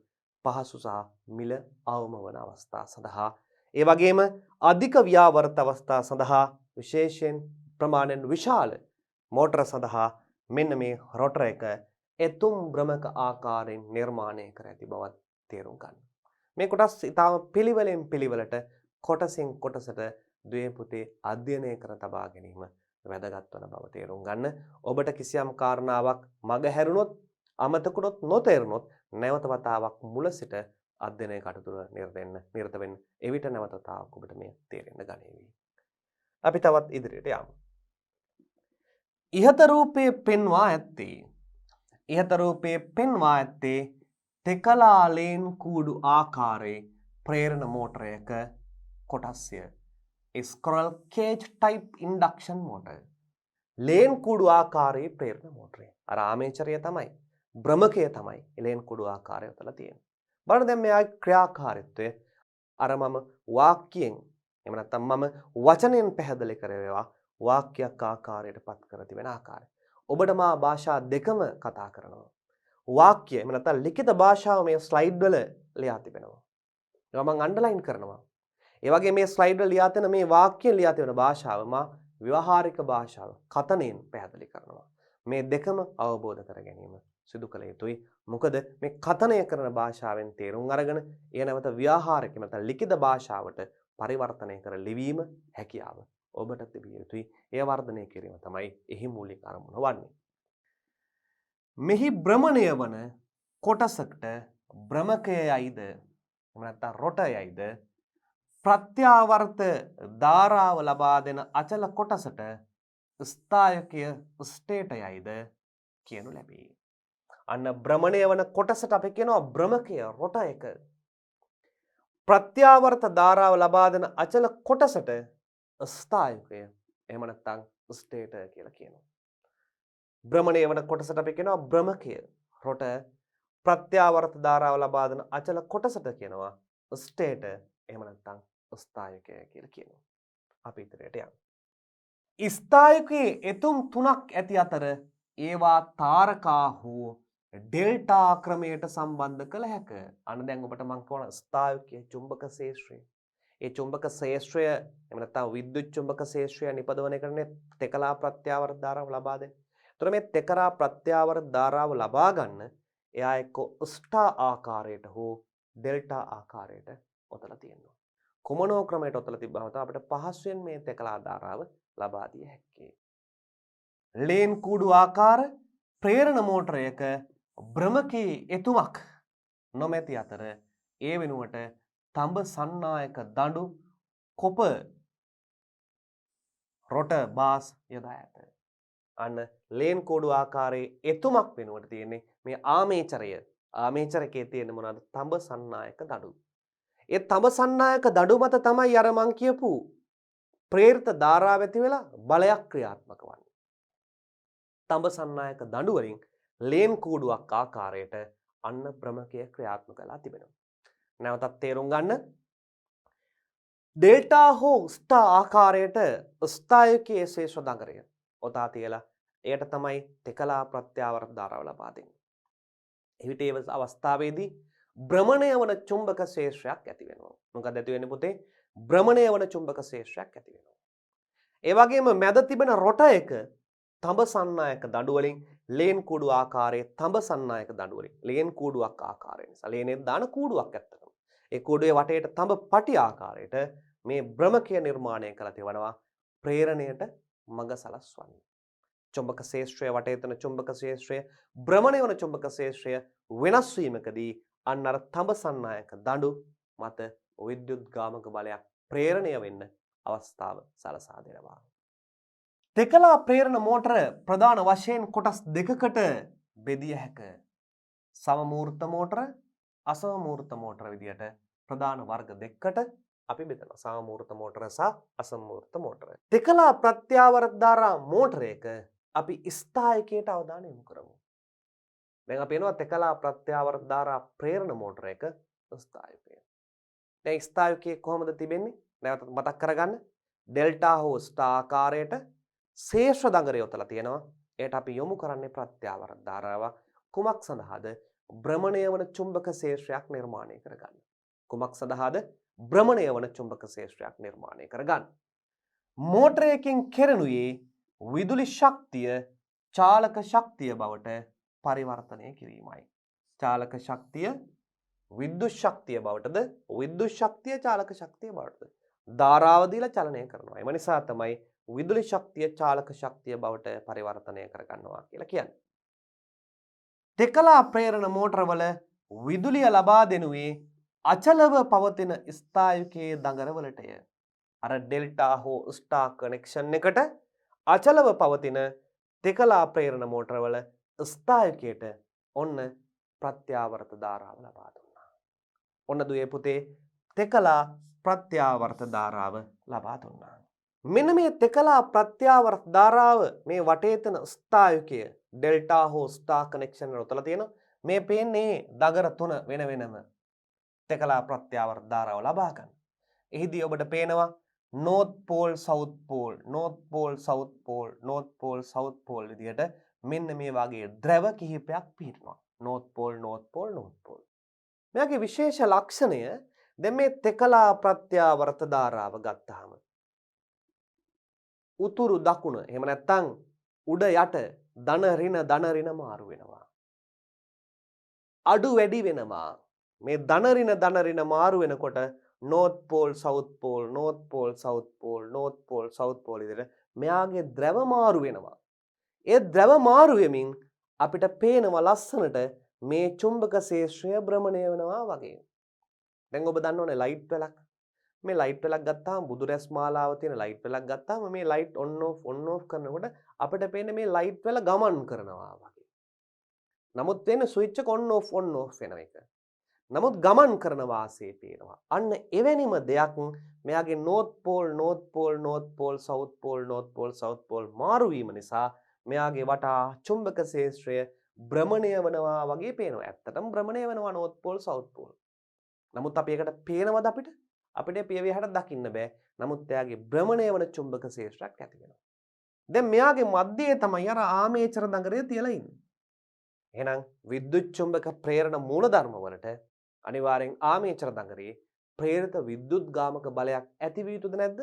පහසු සහ මිල අවම වන අවස්ථා සඳහා ඒ වගේම අධික ව්‍යාවෘත අවස්ථා සඳහා විශේෂයෙන් ප්‍රමාණයෙන් විශාල මෝටර සඳහා මෙන්න මේ රොටර් එක එතුම් භ්‍රමක ආකාරයෙන් නිර්මාණය කර ඇති බවත් තේරුම් ගන්න. මේ කොටස් ඉතාම පිළිවෙලෙන් පිළිවෙලට කොටසින් කොටසට දුවේ පුතේ අධ්‍යයනය කර තබා ගැනීම වැදගත් වන බව තේරුම් ගන්න. ඔබට කිසියම් කාරණාවක් මග හැරුණොත් අමතකුණොත් නොතේරුණොත් නැවත වතාවක් මුල සිට අධ්‍යයනය කටයුතු නිරත වෙන්න. එවිට නැවත වතාවක් ඔබට මේ තේරෙන්න ගනීවි. අපි තවත් ඉදිරියට යමු. ඉහත රූපයේ පෙන්වා ඇත්තේ තෙකලා ලේන් කූඩු ආකාරයේ ප්‍රේරණ මෝටරයක කොටස්ය. Squirrel cage type induction motor. ලේන් කුඩු ආකාරයේ ප්‍රේරණ මෝටරය. අර ආමේචරය තමයි. භ්‍රමකය තමයි ලේන් කුඩු ආකාරය උතලා තියෙන්නේ. බලන්න දැන් මෙයාගේ ක්‍රියාකාරීත්වය අර මම වාක්‍යයෙන් එහෙම නැත්නම් මම වචනෙන් පැහැදිලි කරේවා වාක්‍යයක් ආකාරයට පත් කර තිබෙන ආකාරය. ඔබට මා භාෂා දෙකම කතා කරනවා. වාක්‍ය එහෙම නැත්නම් ලිඛිත භාෂාව මේ ස්ලයිඩ් වල ලියා තිබෙනවා. ඒවා මම අන්ඩර්ලයින් කරනවා. ඒ වගේ මේ ස්ලයිඩ් වල ලියා තියෙන මේ වාක්‍යයෙන් ලියා තියෙන භාෂාව මා ව්‍යවහාරික භාෂාව කතනෙන් පැහැදිලි කරනවා. මේ දෙකම අවබෝධ කර ගැනීම සිදු කළ යුතුයි. මොකද මේ කතනය කරන භාෂාවෙන් තේරුම් අරගෙන ඒ නැවත ව්‍යවහාරික නැත්නම් ලිඛිත භාෂාවට පරිවර්තනය කර ලිවීම හැකියාව ඔබට තිබිය යුතුයි. එය වර්ධනය කිරීම තමයි එහි මූලික අරමුණ වන්නේ. මෙහි භ්‍රමණය වන කොටසකට භ්‍රමකයයිද එහෙම නැත්නම් රොටයයිද ප්‍රත්‍යාවර්ත ධාරාව ලබා දෙන අචල කොටසට ස්ථායකය ස්ටේටයයිද කියනු ලැබේ. අන්න භ්‍රමණය වන කොටසට අපි කියනවා භ්‍රමකය රොටයක. ප්‍රත්‍යාවර්ත ධාරාව ලබා දෙන අචල කොටසට ස්ථායකය එහෙම නැත්නම් ස්ටේටර් කියලා කියනවා. භ්‍රමණය වන කොටසට අපි කියනවා භ්‍රමකය රොට. ප්‍රත්‍යාවර්ත ධාරාව ලබා දෙන අචල කොටසට කියනවා ස්ටේටර් එහෙම නැත්නම් ස්ථායකය කියලා කියනවා. අපි ඉදිරියට යමු. ස්ථායකයේ එතුම් තුනක් ඇති අතර ඒවා තාරකා හෝ ඩෙල්ටා ක්‍රමයට සම්බන්ධ කළ හැක. අන්න දැන් ඔබට මම කියනවා ස්ථායකයේ චුම්බක ක්ෂේත්‍රය. ඒ චුම්බක ක්ෂේත්‍රය එහෙම නැත්නම් විද්‍යුත් චුම්බක ක්ෂේත්‍රය නිපදවන කරන්නේ තෙකලා ප්‍රත්‍යාවර්ත ධාරාව ලබා දෙන. ඒතර මේ තෙකලා ප්‍රත්‍යාවර්ත ධාරාව ලබා ගන්න එයා එක්ක ස්ටා ආකාරයට හෝ ඩෙල්ටා ආකාරයට ඔතලා තියෙනවා. කුමනෝ ක්‍රමයට ඔතලා තිබ්බම තමයි අපිට පහසුවෙන් මේ තෙකලා ධාරාව ලබා දිය හැක්කේ. ලේන් කූඩු ආකාර ප්‍රේරණ මෝටරයක භ්‍රමකී එතුමක් නොමැති අතර ඒ වෙනුවට තඹ සන්නායක දඬු කොප රොට බාස් යොදා ඇත. අන්න ලේන් කෝඩු ආකාරයේ එතුමක් වෙනුවට තියෙන්නේ මේ ආමේචරය. ආමේචරකයේ තියෙන මොනවද? තඹ සන්නායක දඬු. ඒ තඹ සන්නායක දඬු මත තමයි අර මං කියපු ප්‍රේරිත ධාරාව ඇති වෙලා බලයක් ක්‍රියාත්මක වන්නේ. තඹ සන්නායක දඬු වලින් ලේන් කූඩුවක් ආකාරයට අන්න භ්‍රමකය ක්‍රියාත්මක වෙලා තිබෙනවා. නැවතත් තේරුම් ගන්න. ඩෙල්ටා හෝ ස්ටා ආකාරයට ස්ථායකයේ ශේෂ දඟරය ඔතා තියලා එයට තමයි තෙකලා ප්‍රත්‍යාවර්ත ධාරාව ලබා දෙන්නේ. එවිට ඒ අවස්ථාවේදී භ්‍රමණය වන චුම්බක ශේෂයක් ඇති වෙනවා. මොකද ඇති වෙන්නේ පුතේ? භ්‍රමණය වන චුම්බක ශේෂයක් ඇති වෙනවා. ඒ වගේම මැද තිබෙන රොට එක තඹ සන්නායක දඬු වලින් ලේන් කූඩු ආකාරයේ තඹ සන්නායක දඬු වලින් ලේන් කූඩුවක් ආකාරයෙන් නිසා ලේනේ දාන කූඩුවක් ඇත්තටම. ඒ කූඩුවේ වටේට තඹ පටි ආකාරයට මේ භ්‍රමකය නිර්මාණය කළ තිබෙනවා ප්‍රේරණයට මඟ සලස්වන්නේ. චුම්බක ක්ෂේත්‍රය වටේ තියෙන චුම්බක ක්ෂේත්‍රය භ්‍රමණය වන චුම්බක ක්ෂේත්‍රය වෙනස් වීමකදී අන්න අර තඹ සන්නායක දඬු මත විද්‍යුත්ගාමක බලයක් ප්‍රේරණය වෙන්න අවස්ථාව සලසා දෙනවා. තෙකලා ප්‍රේරණ මෝටර ප්‍රධාන වශයෙන් කොටස් දෙකකට බෙදිය හැක. සමමූර්ත මෝටර, අසමමූර්ත මෝටර විදියට ප්‍රධාන වර්ග දෙකකට අපි බෙදනවා. සමමූර්ත මෝටර සහ අසමමූර්ත මෝටර. තෙකලා ප්‍රත්‍යාවර්ත ධාරා මෝටරයක අපි ස්ථායකයට අවධානය යොමු කරමු. දැන් අපි එනවා තෙකලා ප්‍රත්‍යාවර්ත ධාරා ප්‍රේරණ මෝටරයක ස්ථායකය. දැන් ස්ථායකයේ කොහොමද තිබෙන්නේ? නැවත මතක් කරගන්න. ඩෙල්ටා හෝ ස්ටා ආකාරයට ශේෂ දඟරය යොතලා තියෙනවා. ඒට අපි යොමු කරන්නේ ප්‍රත්‍යාවර්ත ධාරාව. කුමක් සඳහාද? භ්‍රමණය වන චුම්බක ශේෂයක් නිර්මාණය කරගන්න. කුමක් සඳහාද? භ්‍රමණය වන චුම්බක ශේෂයක් නිර්මාණය කරගන්න. මෝටරයකින් කෙරෙනුයේ විදුලි ශක්තිය චාලක ශක්තිය බවට පරිවර්තනය කිරීමයි. චාලක ශක්තිය විද්‍යුත් ශක්තිය බවටද විද්‍යුත් ශක්තිය චාලක ශක්තිය බවටද ධාරාව දීලා චලනය කරනවා. එම නිසා තමයි විදුලි ශක්තිය චාලක ශක්තිය බවට පරිවර්තනය කරගන්නවා කියලා කියන්නේ. තෙකලා ප්‍රේරණ මෝටරවල විදුලිය ලබා දෙනුයේ අචලව පවතින ස්ථායකයේ දඟරවලටය. අර ඩෙල්ටා හෝ ස්ටා කනෙක්ෂන් එකට අචලව පවතින තෙකලා ප්‍රේරණ මෝටරවල ස්ථායකයට ඔන්න ප්‍රත්‍යාවර්ත ධාරාව ලබා දුන්නා. ඔන්න දුවේ පුතේ තෙකලා ප්‍රත්‍යාවර්ත ධාරාව ලබා දුන්නා. මෙන්න මේ තෙකලා ප්‍රත්‍යාවර්ත ධාරාව මේ වටේ තියෙන ස්ථායුකය ඩෙල්ටා හෝ ස්ටාර් කනෙක්ෂන් වල උතලා තියෙනවා. මේ පේන්නේ දගර තුන වෙන වෙනම තෙකලා ප්‍රත්‍යාවර්ත ධාරාව ලබා ගන්න. එහිදී ඔබට පේනවා North Pole South Pole North Pole South Pole North Pole South Pole විදිහට මෙන්න මේ වගේ ද්‍රව කිහිපයක් පිහිටනවා. North Pole North Pole North Pole. මෙයාගේ විශේෂ ලක්ෂණය දැන් මේ තෙකලා ප්‍රත්‍යාවර්ත ධාරාව ගත්තාම උතුරු දකුණ එහෙම නැත්නම් උඩ යට ධන ඍණ මාරු වෙනවා. අඩු වැඩි වෙනවා. මේ ධන ඍණ මාරු වෙනකොට North Pole South Pole North Pole South Pole North Pole South Pole විදිහට මෙයාගේ ද්‍රව මාරු වෙනවා. ඒ ද්‍රව මාරු වෙමින් අපිට පේනවා ලස්සනට මේ චුම්බක ශේෂ්ත්‍රය භ්‍රමණය වෙනවා වගේ. දැන් ඔබ දන්නවනේ ලයිට් වලක්. මේ ලයිට් වලක් ගත්තාම බුදු රැස් මාලාව තියෙන ලයිට් වලක් ගත්තාම මේ ලයිට් on off කරනකොට අපිට පේන්නේ මේ ලයිට් වල ගමන් කරනවා වගේ. නමුත් වෙන ස්විච් එක on off වෙන එක. නමුත් ගමන් කරන වාසේ පේනවා. අන්න එවැනිම දෙයක් මෙයාගේ North Pole North Pole North Pole South Pole North Pole South Pole මාරු වීම නිසා මෙයාගේ වටා චුම්බක ශේෂ්ත්‍රය භ්‍රමණය වෙනවා වගේ පේනවා. ඇත්තටම භ්‍රමණය වෙනවා North Pole South Pole. නමුත් අපි ඒකට පේනවද අපිට? අපිට පියවිහට දකින්න බෑ. නමුත් එයාගේ භ්‍රමණය වන චුම්බක ශේෂ්ත්‍රයක් ඇති වෙනවා. දැන් මෙයාගේ මැදයේ තමයි අර ආමේචර දඟරය තියලා ඉන්නේ. එහෙනම් විද්‍යුත් චුම්බක ප්‍රේරණ මූලධර්ම වලට අනිවාර්යෙන් ආමේචර දඟරයේ ප්‍රේරිත විද්‍යුත් ගාමක බලයක් ඇති විය යුතුද නැද්ද?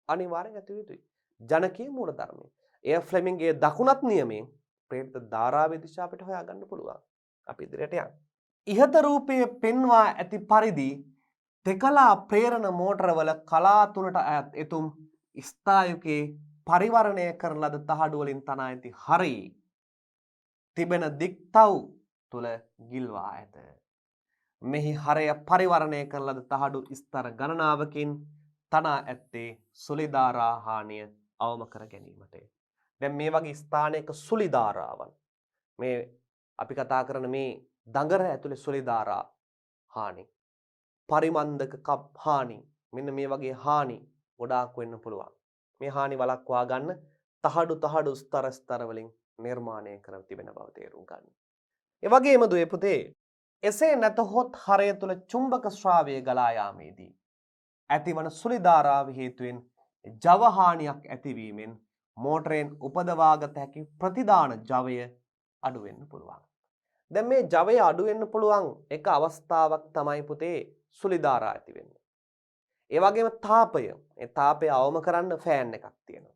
අනිවාර්යෙන් ඇති විය යුතුයි. ජනකීය මූලධර්මය. එය ෆ්ලෙමින්ගේ දකුණත් නියමයෙන් ප්‍රේරිත ධාරාවේ දිශාව අපිට හොයාගන්න පුළුවන්. අපි ඉදිරියට යමු. ඉහත රූපයේ පෙන්වා ඇති පරිදි තෙකලා ප්‍රේරණ මෝටරවල කලාතුරට අයත් එතුම් ස්ථායුකේ පරිවර්ණය කරන ලද තහඩු වලින් තනා ඇති හරි තිබෙන දික්තව් තුල ගිල්වා ඇත. මෙහි හරය පරිවර්ණය කරන ලද තහඩු ස්තර ගණනාවකින් තනා ඇත්තේ සුලි ධාරා හානිය අවම කර ගැනීමට. දැන් මේ වගේ ස්ථානයක සුලි ධාරාවන් මේ අපි කතා කරන මේ දඟර ඇතුලේ සුලි ධාරා හානි පරිමන්දක කප් හානි මෙන්න මේ වගේ හානි ගොඩාක් වෙන්න පුළුවන්. මේ හානි වළක්වා ගන්න තහඩු ස්තර වලින් නිර්මාණය කර තිබෙන බව තේරුම් ගන්න. ඒ වගේම දුවේ පුතේ එසේ නැතහොත් හරය තුල චුම්බක ශ්‍රාවය ගලා යාමේදී ඇතිවන සුලි ධාරාව හේතුවෙන් ජව හානියක් ඇතිවීමෙන් මෝටරයෙන් උපදවාගත හැකි ප්‍රතිදාන ජවය අඩු වෙන්න පුළුවන්. දැන් මේ ජවය අඩු වෙන්න පුළුවන් එක අවස්ථාවක් තමයි පුතේ සුලි ධාරා ඇති වෙන්නේ. ඒ වගේම තාපය, ඒ තාපය අවම කරන්න ෆෑන් එකක් තියෙනවා.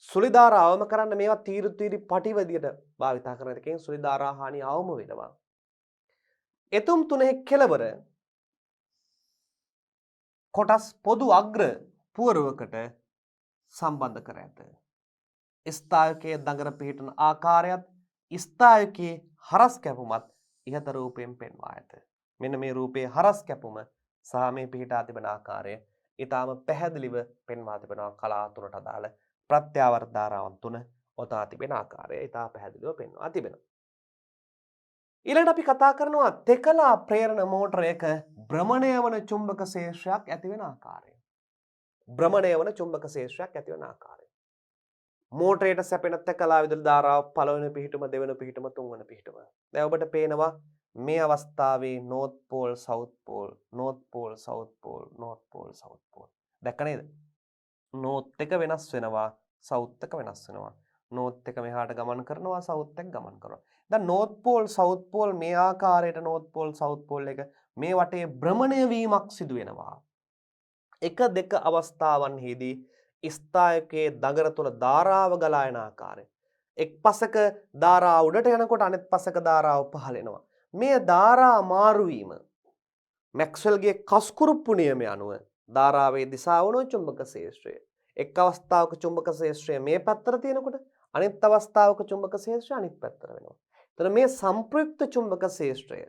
සුලි ධාරා අවම කරන්න මේවා තීරු පටි විදියට භාවිතා කරන එකෙන් සුලි ධාරා හානිය අවම වෙනවා. එතුම් තුනෙහි කෙලවර කොටස් පොදු අග්‍ර පුවරුවකට සම්බන්ධ කර ඇත. ස්ථායකයේ දඟර පිහිටන ආකාරයත් ස්ථායකයේ හරස් කැපුමත් ඉහත රූපයෙන් පෙන්වා ඇත. මෙන්න මේ රූපයේ හරස් කැපුම සහ මේ පිහිටා තිබෙන ආකාරය ඊටාම පැහැදිලිව පෙන්වා තිබෙනවා කලාතුරට අදාළ ප්‍රත්‍යාවර්ත ධාරාවන් තුන ඔතා තිබෙන ආකාරය ඊටා පැහැදිලිව පෙන්වා තිබෙනවා. ඊළඟට අපි කතා කරනවා තෙකලා ප්‍රේරණ මෝටරයක භ්‍රමණය වන චුම්බක ශේෂ්ත්‍රයක් ඇති වෙන ආකාරය. භ්‍රමණය වන චුම්බක ශේෂ්ත්‍රයක් ඇති වෙන ආකාරය. මෝටරයට සැපෙන තෙකලා විදුලි ධාරාව පළවෙනි පිහිටුම දෙවෙනි පිහිටුම තුන්වෙනි පිහිටුම. දැන් ඔබට පේනවා මේ අවස්ථාවේ North Pole South Pole North Pole South Pole North Pole South Pole. දැක්ක නේද? North එක වෙනස් වෙනවා South එක වෙනස් වෙනවා. North එක මෙහාට ගමන් කරනවා South එක ගමන් කරනවා. දැන් North Pole South Pole මේ ආකාරයට North Pole South Pole එක මේ වටේ භ්‍රමණය වීමක් සිදු වෙනවා. එක දෙක අවස්ථාවන්හිදී ස්ථායකයේ දඟර තුල ධාරාව ගලා යන ආකාරය. එක් පසක ධාරාව උඩට යනකොට අනෙත් පසක ධාරාව පහළ එනවා. මේ ධාරා මාරු වීම මැක්ස්වෙල්ගේ කස්කුරුප්පු නියමය අනුව ධාරාවේ දිශාව වන චුම්බක ශේෂ්ත්‍රය. එක් අවස්ථාවක චුම්බක ශේෂ්ත්‍රය මේ පැත්තට තියෙනකොට අනෙත් අවස්ථාවක චුම්බක ශේෂ්ත්‍රය අනිත් පැත්තට වෙනවා. එතන මේ සංප්‍රයුක්ත චුම්බක ශේෂ්ත්‍රය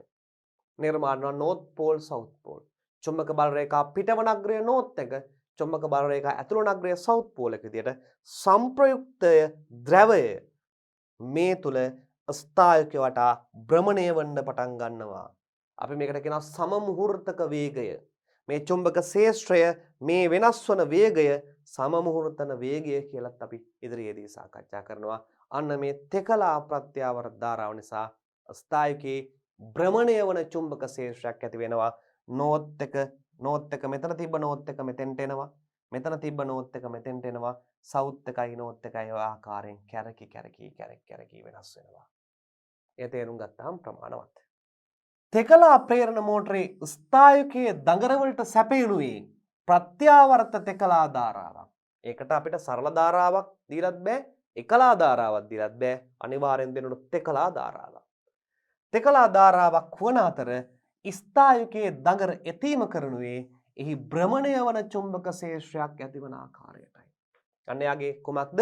නිර්මාණය වන North Pole South Pole. චුම්බක බල රේඛා පිටවන අග්‍රය North එක, චුම්බක බල රේඛා ඇතුළු අග්‍රය South Pole එක විදියට සංප්‍රයුක්තය ද්‍රවය මේ තුල ස්ථායකය වටා භ්‍රමණය වෙන්න පටන් ගන්නවා. අපි මේකට කියනවා සම මුහුර්තක වේගය. මේ චුම්බක ශේෂ්ත්‍රය මේ වෙනස් වන වේගය සමමුහුර්තන වේගය කියලත් අපි ඉදිරියේදී සාකච්ඡා කරනවා. අන්න මේ තෙකලා ප්‍රත්‍යාවර්ත ධාරාව නිසා ස්ථායකයේ භ්‍රමණය වන චුම්බක ශේෂ්ත්‍රයක් ඇති වෙනවා. නෝත් එක මෙතන තිබ්බ නෝත් එක මෙතෙන්ට එනවා. මෙතන තිබ්බ නෝත් එක මෙතෙන්ට එනවා. සවුත් එකයි නෝත් එකයි ඔය ආකාරයෙන් කැරකි වෙනස් වෙනවා. ඒ තේරුම් ගත්තාම ප්‍රමාණවත්. තෙකලා ප්‍රේරණ මෝටරේ ස්ථායකයේ දඟරවලට සැපයුණුවේ ප්‍රත්‍යාවර්ත තෙකලා ධාරාවක්. ඒකට අපිට සරල ධාරාවක් දීලත් බෑ, එකලා ධාරාවක් දීලත් බෑ. අනිවාර්යෙන් දෙනුණු තෙකලා ධාරාවක්. තෙකලා ධාරාවක් වන අතර ස්ථායකයේ දඟර එතීම කරනුවේ එහි භ්‍රමණය වන චුම්බක ශේෂ්ත්‍රයක් ඇතිවන ආකාරයටයි. අන්න යාගේ කුමක්ද?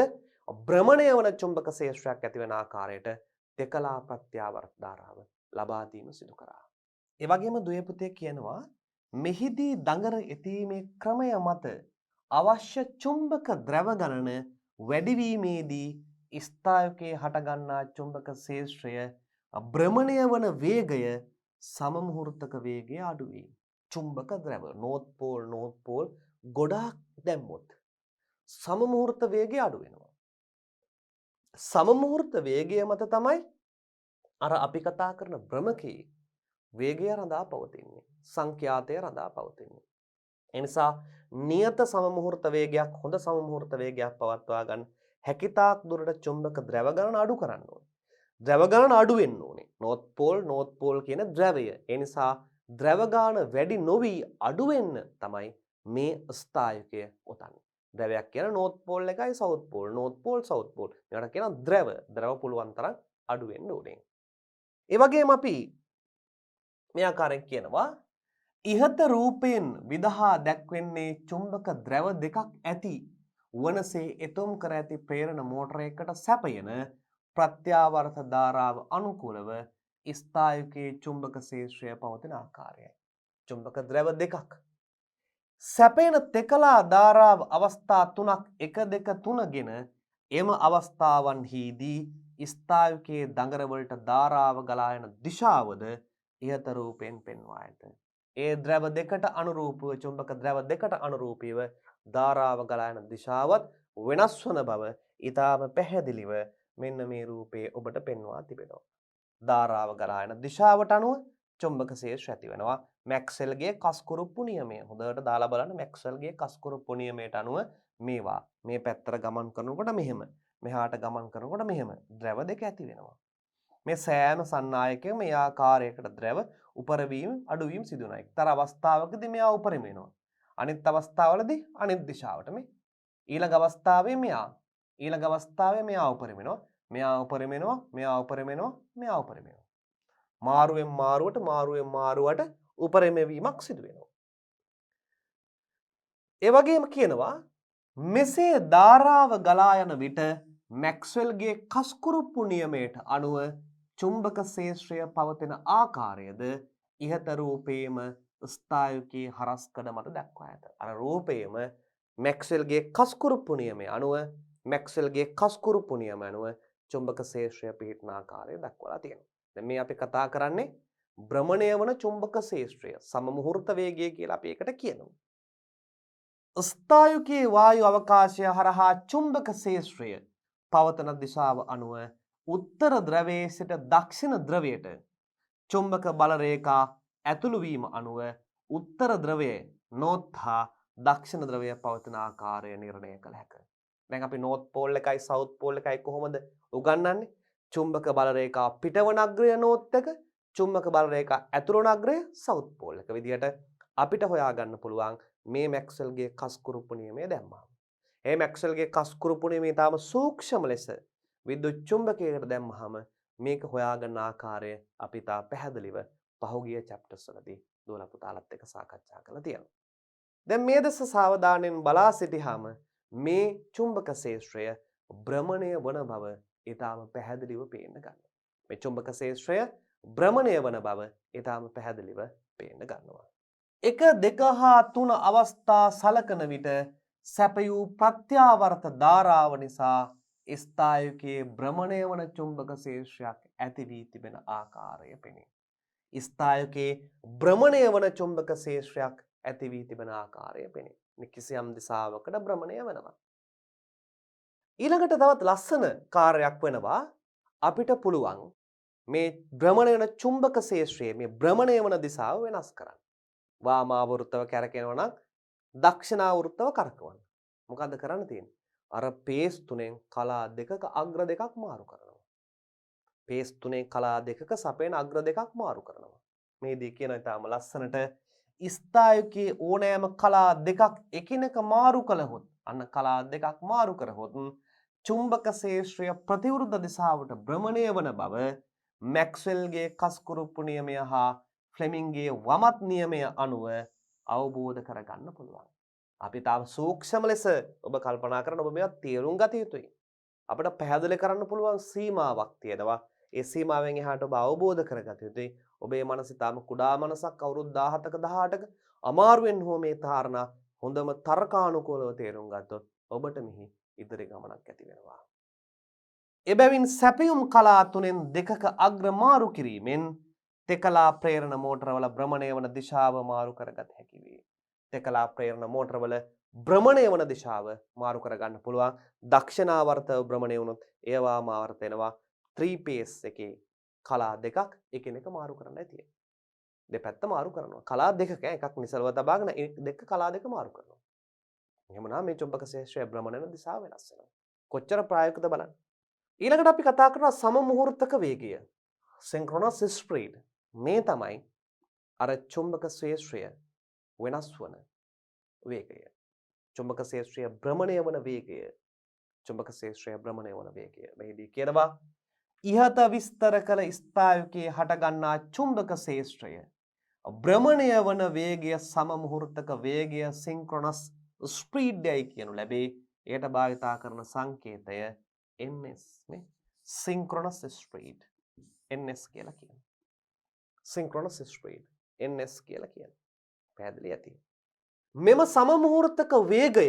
භ්‍රමණය වන චුම්බක ශේෂ්ත්‍රයක් ඇතිවන ආකාරයට තෙකලා ප්‍රත්‍යාවර්ත ධාරාව ලබා දීම සිදු කරා. ඒ වගේම දුවේ පුතේ කියනවා මෙහිදී දඟර එතීමේ ක්‍රමය මත අවශ්‍ය චුම්බක ද්‍රව ගණන වැඩිවීමේදී ස්ථායකයේ හටගන්නා චුම්බක ශේෂ්ත්‍රය භ්‍රමණය වන වේගය සමමුහුර්තක වේගය අඩු වේ. චුම්බක ද්‍රව නෝත් පෝල් ගොඩාක් දැම්මොත් සමමුහුර්ත වේගය අඩු වෙනවා. සමමුහුර්ත වේගය මත තමයි අර අපි කතා කරන භ්‍රමකයේ වේගය රඳා පවතින්නේ, සංඛ්‍යාතය රඳා පවතින්නේ. ඒ නිසා නියත සමමුහුර්ත වේගයක්, හොඳ සමමුහුර්ත වේගයක් පවත්වා ගන්න හැකිතාක් දුරට චුම්බක ද්‍රව ගණන අඩු කරන්න ඕනේ. ද්‍රව ගණන අඩු වෙන්න ඕනේ. නෝත් පෝල් කියන ද්‍රවය. ඒ නිසා ද්‍රව ගාන වැඩි නොවි අඩු වෙන්න තමයි මේ ස්ථායකය ඔතන්නේ. ද්‍රවයක් කියන නෝත් පෝල් එකයි south pole, north pole south pole. මේකට කියන ද්‍රව පුළුවන් තරම් අඩු වෙන්න ඕනේ. ඒ වගේම අපි මේ ආකාරයෙන් කියනවා ඉහත රූපයෙන් විදහා දැක්වෙන්නේ චුම්බක ද්‍රව දෙකක් ඇති වනසේ එතුම් කර ඇති ප්‍රේරණ මෝටරයකට සැපයන ප්‍රත්‍යාවර්ත ධාරාව අනුකූලව ස්ථායකයේ චුම්බක ශේෂ්ත්‍රය පවතින ආකාරයයි. චුම්බක ද්‍රව දෙකක් සැපයන තෙකලා ධාරාව අවස්ථා 3ක් 1 2 3 ගෙන එම අවස්ථාවන්හිදී ස්ථායකයේ දඟරවලට ධාරාව ගලා යන දිශාවද ඉහත රූපයෙන් පෙන්වා ඇත. ඒ ද්‍රව දෙකට අනුරූපව චුම්බක ද්‍රව දෙකට අනුරූපීව ධාරාව ගලා යන දිශාවත් වෙනස් වන බව ඊටාම පැහැදිලිව මෙන්න මේ රූපයේ ඔබට පෙන්වා තිබෙනවා. ධාරාව ගලා යන දිශාවට අනුව චුම්බක ශේෂ්ත්‍රය ඇති වෙනවා. මැක්ස්වෙල්ගේ කස්කුරුප්පු නියමය. හොඳට දාලා බලන්න මැක්ස්වෙල්ගේ කස්කුරුප්පු නියමයට අනුව මේවා මේ පැත්තට ගමන් කරනකොට මෙහෙම, මෙහාට ගමන් කරනකොට මෙහෙම ද්‍රව දෙක ඇති වෙනවා. මේ සෑම සන්නායකයකම මේ ආකාරයකට ද්‍රව උපරවීම අඩුවීම සිදු වෙනවා. එක්තරා අවස්ථාවකදී මෙයා උපරිම වෙනවා. අනිත් අවස්ථාවලදී අනිත් දිශාවට මේ. ඊළඟ අවස්ථාවේ මෙයා. ඊළඟ අවස්ථාවේ මෙයා උපරිම වෙනවා. මෙයා උපරිම වෙනවා. මෙයා උපරිම වෙනවා. මෙයා උපරිම වෙනවා. මාරුවෙන් මාරුවට උපරිම වීමක් සිදු වෙනවා. ඒ වගේම කියනවා මෙසේ ධාරාව ගලා යන විට මැක්ස්වෙල්ගේ කස්කුරුප්පු නියමයට අනුව චුම්බක ශේෂ්ත්‍රය පවතින ආකාරයද ඉහත රූපයේම ස්ථායකයේ හරස්කඩ මත දක්වා ඇත. අර රූපයේම මැක්ස්වෙල්ගේ කස්කුරුප්පු නියමය අනුව චුම්බක ශේෂ්ත්‍රය පිහිටන ආකාරය දක්වලා තියෙනවා. දැන් මේ අපි කතා කරන්නේ භ්‍රමණය වන චුම්බක ශේෂ්ත්‍රය සමමුහුර්ත වේගය කියලා අපි ඒකට කියනවා. ස්ථායකයේ වායු අවකාශය හරහා චුම්බක ශේෂ්ත්‍රය පවතන දිශාව අනුව උත්තර ද්‍රවයේ සිට දක්ෂිණ ද්‍රවයට චුම්බක බල රේඛා ඇතුළු වීම අනුව උත්තර ද්‍රවයේ නෝත් හා දක්ෂිණ ද්‍රවය පවතින ආකාරය නිර්ණය කළ හැකියි. දැන් අපි නෝත් පෝල් එකයි සවුත් පෝල් එකයි කොහොමද උගන්වන්නේ? චුම්බක බල රේඛා පිටවන අග්‍රය නෝත් එක, චුම්බක බල රේඛා ඇතුළු වන අග්‍රය සවුත් පෝල් එක විදිහට අපිට හොයා ගන්න පුළුවන් මේ මැක්ස්වෙල්ගේ කස්කුරුප්පු නියමය දැම්මා. මේ මැක්ස්වෙල්ගේ කස්කුරුප්පු නියමය තාම සූක්ෂම ලෙස විද්‍යුත් චුම්බකයකට දැම්මහම මේක හොයාගන්න ආකාරය අපි තා පැහැදිලිව පහුගිය චැප්ටර්ස් වලදී දුවලා පුතාලත් එක්ක සාකච්ඡා කරලා තියෙනවා. දැන් මේ දෙස සාවධානයෙන් බලා සිටියාම මේ චුම්බක ශේෂ්ත්‍රය භ්‍රමණය වන බව ඊටාම පැහැදිලිව පේන්න ගන්නවා. මේ චුම්බක ශේෂ්ත්‍රය භ්‍රමණය වන බව ඊටාම පැහැදිලිව පේන්න ගන්නවා. 1 2 හා 3 අවස්ථා සලකන විට සැපයූ ප්‍රත්‍යාවර්ත ධාරාව නිසා ස්ථායකයේ භ්‍රමණය වන චුම්බක ශේෂ්ත්‍රයක් ඇති වී තිබෙන ආකාරය පෙනේ. ස්ථායකයේ භ්‍රමණය වන චුම්බක ශේෂ්ත්‍රයක් ඇති වී තිබෙන ආකාරය පෙනේ. කිසියම් දිශාවකට භ්‍රමණය වෙනවා. ඊළඟට තවත් ලස්සන කාර්යයක් වෙනවා අපිට පුළුවන් මේ භ්‍රමණය වන චුම්බක ක්ෂේත්‍රයේ මේ භ්‍රමණය වන දිශාව වෙනස් කරන්න. වාමාවෘතව කැරකෙනවා නම් දක්ෂිනාවෘතව කරකවන්න. මොකද්ද කරන්න තියෙන්නේ? අර පේස් තුනෙන් කලා දෙකක අග්‍ර දෙකක් මාරු කරනවා. පේස් තුනෙන් කලා දෙකක සපේන අග්‍ර දෙකක් මාරු කරනවා. මේදී කියන ඉතාලම ලස්සනට ස්ථායුකයේ ඕනෑම කලා දෙකක් එකිනෙක මාරු කළහොත් අන්න කලා දෙකක් මාරු කරහොත් චුම්බක ක්ෂේත්‍රය ප්‍රතිවිරුද්ධ දිශාවට භ්‍රමණය වන බව මැක්ස්වෙල්ගේ කස්කුරුප්පු නියමය හා ෆ්ලෙමින්ගේ වමත් නියමය අනුව අවබෝධ කරගන්න පුළුවන්. අපි තාම සූක්ෂම ලෙස ඔබ කල්පනා කරන ඔබ මේවා තේරුම් ගත යුතුයි. අපිට පැහැදිලි කරන්න පුළුවන් සීමාවක් තියෙනවා. ඒ සීමාවෙන් එහාට ඔබ අවබෝධ කරගත යුතුයි. ඔබේ මනස තාම කුඩා මනසක් අවුරුදු 17ක 18ක අමාරුවෙන් හෝ මේ කාරණා හොඳම තර්කානුකූලව තේරුම් ගත්තොත් ඔබට මෙහි ඉදිරි ගමනක් ඇති වෙනවා. එබැවින් සැපයුම් කලා තුනෙන් දෙකක අග්‍ර මාරු කිරීමෙන් තෙකලා ප්‍රේරණ මෝටරවල භ්‍රමණය වන දිශාව මාරු කරගත හැකි වේ. තෙකලා ප්‍රේරණ මෝටරවල භ්‍රමණය වන දිශාව මාරු කරගන්න පුළුවන්. දක්ෂිනාවර්තව භ්‍රමණය වුණොත් ඒවාම ආවර්ත වෙනවා 3 pace එකේ කලා දෙකක් එකිනෙක මාරු කරන්නයි තියෙන්නේ. දෙපැත්ත මාරු කරනවා. කලා දෙකක එකක් නිසලව තබාගෙන දෙක කලා දෙක මාරු කරනවා. එහෙමනම් මේ චුම්බක ක්ෂේත්‍රයේ භ්‍රමණය වන දිශාව වෙනස් වෙනවා. කොච්චර ප්‍රායෝගිකද බලන්න. ඊළඟට අපි කතා කරනවා සම මුහුර්තක වේගය. synchronous speed. මේ තමයි අර චුම්බක ක්ෂේත්‍රය වෙනස් වන වේගය. චුම්බක ක්ෂේත්‍රය භ්‍රමණය වන වේගය. චුම්බක ක්ෂේත්‍රය භ්‍රමණය වන වේගය. මෙහිදී කියනවා ඉහත විස්තර කළ ස්ථායුකයේ හටගන්නා චුම්බක ක්ෂේත්‍රය භ්‍රමණය වන වේගය සම මුහුර්තක වේගය synchronous speed යයි කියනු ලැබේ. එයට භාවිතා කරන සංකේතය ns නේ synchronous speed ns කියලා කියනවා. synchronous speed ns කියලා කියනවා. පැහැදිලි ඇති. මෙම සම මුහුර්තක වේගය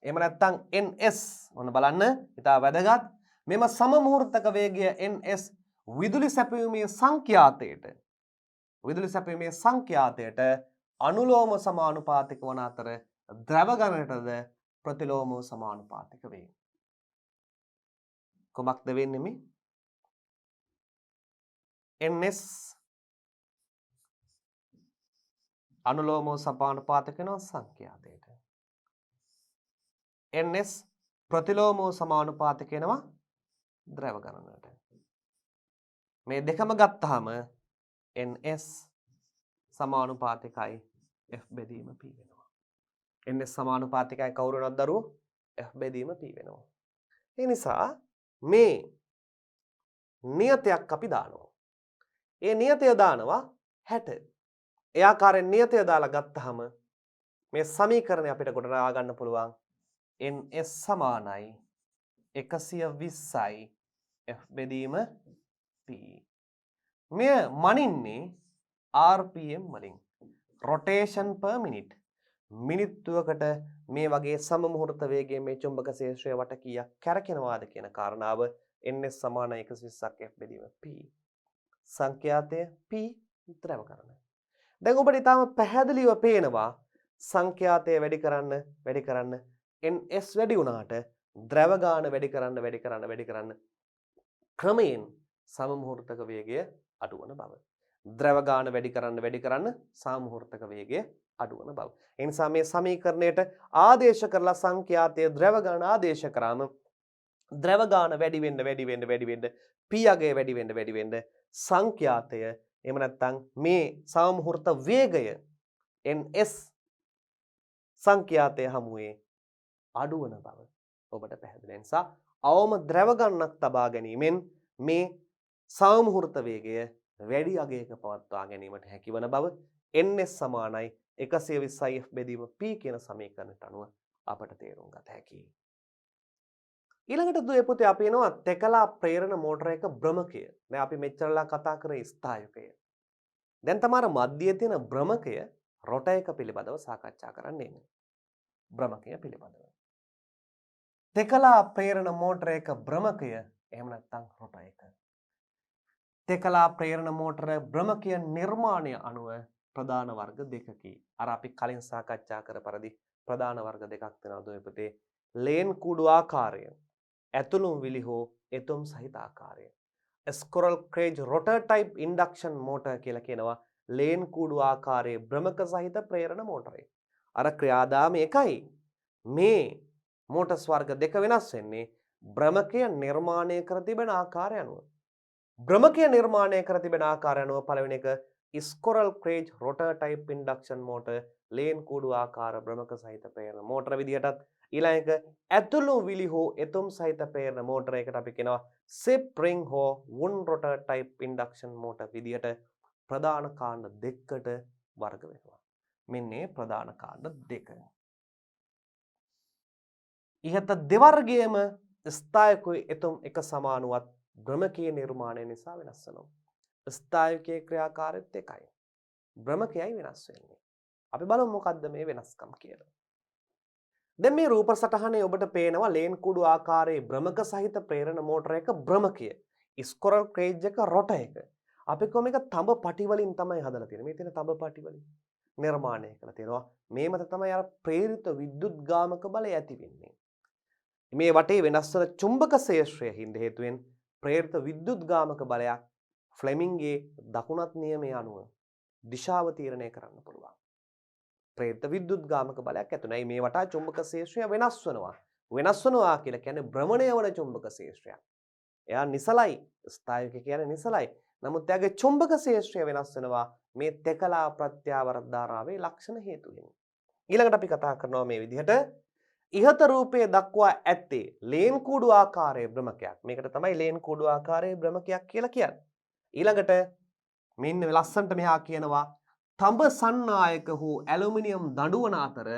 එහෙම නැත්නම් ns ඔන්න බලන්න ඉතා වැදගත්. මෙම සම මුහුර්තක වේගය ns විදුලි සැපයීමේ සංඛ්‍යාතයට අනුලෝම සමානුපාතික වන අතර ද්‍රව ඝනයටද ප්‍රතිලෝම සමානුපාතික වේ. කොමක්ද වෙන්නේ මේ? ns අනුලෝම සමානුපාතික වෙන සංඛ්‍යාතයට. ns ප්‍රතිලෝම සමානුපාතික වෙනවා ද්‍රව ඝනයට. මේ දෙකම ගත්තාම ns සමානුපාතිකයි f බෙදීම p වෙනවා. ns සමානුපාතිකයි කවුරු වෙනවද දරුවෝ? f බෙදීම p වෙනවා. ඒ නිසා මේ නියතයක් අපි දානවා. ඒ නියතය දානවා 60. ඒ ආකාරයෙන් නියතය දාලා ගත්තාම මේ සමීකරණය අපිට ගොඩනගා ගන්න පුළුවන් ns සමානයි 120යි f බෙදීම p. මෙය මනින්නේ rpm වලින් rotation per minute. මිනිත්තුවකට මේ වගේ සම මුහුර්ත වේගයෙන් මේ චුම්බක ක්ෂේත්‍රය වට කීයක් කැරකෙනවාද කියන කාරණාව ns සමාන 120ක් f බෙදීම p. සංඛ්‍යාතය p ද්‍රව ඝනය. දැන් ඔබට ඊටාම පැහැදිලිව පේනවා සංඛ්‍යාතය වැඩි කරන්න ns වැඩි වුණාට ද්‍රව ගාන වැඩි කරන්න ක්‍රමයෙන් සම මුහුර්තක වේගය අඩු වන බව. ද්‍රව ගාන වැඩි කරන්න සම මුහුර්තක වේගය අඩු වන බව. ඒ නිසා මේ සමීකරණයට ආදේශ කරලා සංඛ්‍යාතය ද්‍රව ගාන ආදේශ කරාම ද්‍රව ගාන වැඩි වෙන්න p අගය වැඩි වෙන්න සංඛ්‍යාතය එහෙම නැත්නම් මේ සම මුහුර්ත වේගය ns සංඛ්‍යාතය හමුවේ අඩු වන බව ඔබට පැහැදිලි. නිසා අවම ද්‍රව ගණනක් තබා ගැනීමෙන් මේ සම මුහුර්ත වේගය වැඩි අගයක පවත්වා ගැනීමට හැකිවන බව ns සමානයි 120යි f බෙදීම p කියන සමීකරණයට අනුව අපට තේරුම් ගත හැකියි. ඊළඟට දුවේ පුතේ අපි එනවා තෙකලා ප්‍රේරණ මෝටරයක භ්‍රමකය. දැන් අපි මෙච්චරලා කතා කරේ ස්ථායකය. දැන් තමයි මධ්‍යයේ තියෙන භ්‍රමකය රොටයක පිළිබඳව සාකච්ඡා කරන්න ඉන්නේ. භ්‍රමකය පිළිබඳව. තෙකලා ප්‍රේරණ මෝටරයක භ්‍රමකය එහෙම නැත්නම් රොටයක. තෙකලා ප්‍රේරණ මෝටර භ්‍රමකය නිර්මාණය අනුව ප්‍රධාන වර්ග දෙකකි. අර අපි කලින් සාකච්ඡා කර පරිදි ප්‍රධාන වර්ග දෙකක් තියෙනවා දුවේ පුතේ. ලේන් කුඩු ආකාරය, ඇතුළුම් විලි හෝ එතුම් සහිත ආකාරය. ස්කොරල් ක්‍රේජ් රොටර් ටයිප් ඉන්ඩක්ෂන් මෝටර් කියලා කියනවා ලේන් කුඩු ආකාරයේ භ්‍රමක සහිත ප්‍රේරණ මෝටරේ. අර ක්‍රියාදාම එකයි. මේ මෝටර්ස් වර්ග දෙක වෙනස් වෙන්නේ භ්‍රමකය නිර්මාණය කර තිබෙන ආකාරය අනුව. භ්‍රමකය නිර්මාණය කර තිබෙන ආකාරය අනුව පළවෙනි එක ස්කොරල් ක්‍රේජ් රොටර් ටයිප් ඉන්ඩක්ෂන් මෝටර් ලේන් කුඩු ආකාර භ්‍රමක සහිත ප්‍රේරණ මෝටර විදිහටත් ඊළඟ එක ඇතුළු විලි හෝ එතුම් සහිත ප්‍රේරණ මෝටර එකට අපි කියනවා සිප් රින් හෝ වුන් රොටර් ටයිප් ඉන්ඩක්ෂන් මෝටර් විදිහට ප්‍රධාන කාණ්ඩ දෙකකට වර්ග වෙනවා. මෙන්නේ ප්‍රධාන කාණ්ඩ දෙක. ඉහත දෙවර්ගයේම ස්ථායකයේ එතුම් එක සමානුවත් භ්‍රමකීය නිර්මාණය නිසා වෙනස් වෙනවා. ස්ථායකයේ ක්‍රියාකාරීත්වය එකයි. භ්‍රමකයයි වෙනස් වෙන්නේ. අපි බලමු මොකද්ද මේ වෙනස්කම් කියලා. දැන් මේ රූප සටහනේ ඔබට පේනවා ලේන් කුඩු ආකාරයේ භ්‍රමක සහිත ප්‍රේරණ මෝටර එක භ්‍රමකය. ස්කොරල් ක්‍රේජ් එක රොට එක. අපි කොහොම එක තඹ පටි වලින් තමයි හදලා තියෙන්නේ. මේ තියෙන තඹ පටි වලින් නිර්මාණය කරලා තියෙනවා. මේ මත තමයි අර ප්‍රේරිත විද්‍යුත් ගාමක බලය ඇති වෙන්නේ. මේ වටේ වෙනස් වන චුම්බක ක්ෂේත්‍රය හින්දා හේතුවෙන් ප්‍රේරිත විද්‍යුත් ගාමක බලයක් ෆ්ලෙමින්ගේ දකුණත් නියමය අනුව දිශාව තීරණය කරන්න පුළුවන්. ප්‍රේරිත විද්‍යුත් ගාමක බලයක් ඇතුණයි මේ වටා චුම්බක ක්ෂේත්‍රය වෙනස් වෙනවා. වෙනස් වෙනවා කියලා කියන්නේ භ්‍රමණය වන චුම්බක ක්ෂේත්‍රයක්. එයා නිසලයි. ස්ථායක කියන්නේ නිසලයි. නමුත් එයාගේ චුම්බක ක්ෂේත්‍රය වෙනස් වෙනවා මේ තෙකලා ප්‍රත්‍යාවර්ත ධාරාවේ ලක්ෂණ හේතුවෙන්. ඊළඟට අපි කතා කරනවා මේ විදිහට ඉහත රූපයේ දක්වා ඇත්තේ ලේන් කුඩු ආකාරයේ භ්‍රමකයක්. මේකට තමයි ලේන් කුඩු ආකාරයේ භ්‍රමකයක් කියලා කියන්නේ. ඊළඟට මෙන්න ලස්සන්ට මෙහා කියනවා තඹ සන්නායක හෝ ඇලුමිනියම් දඬුවන අතර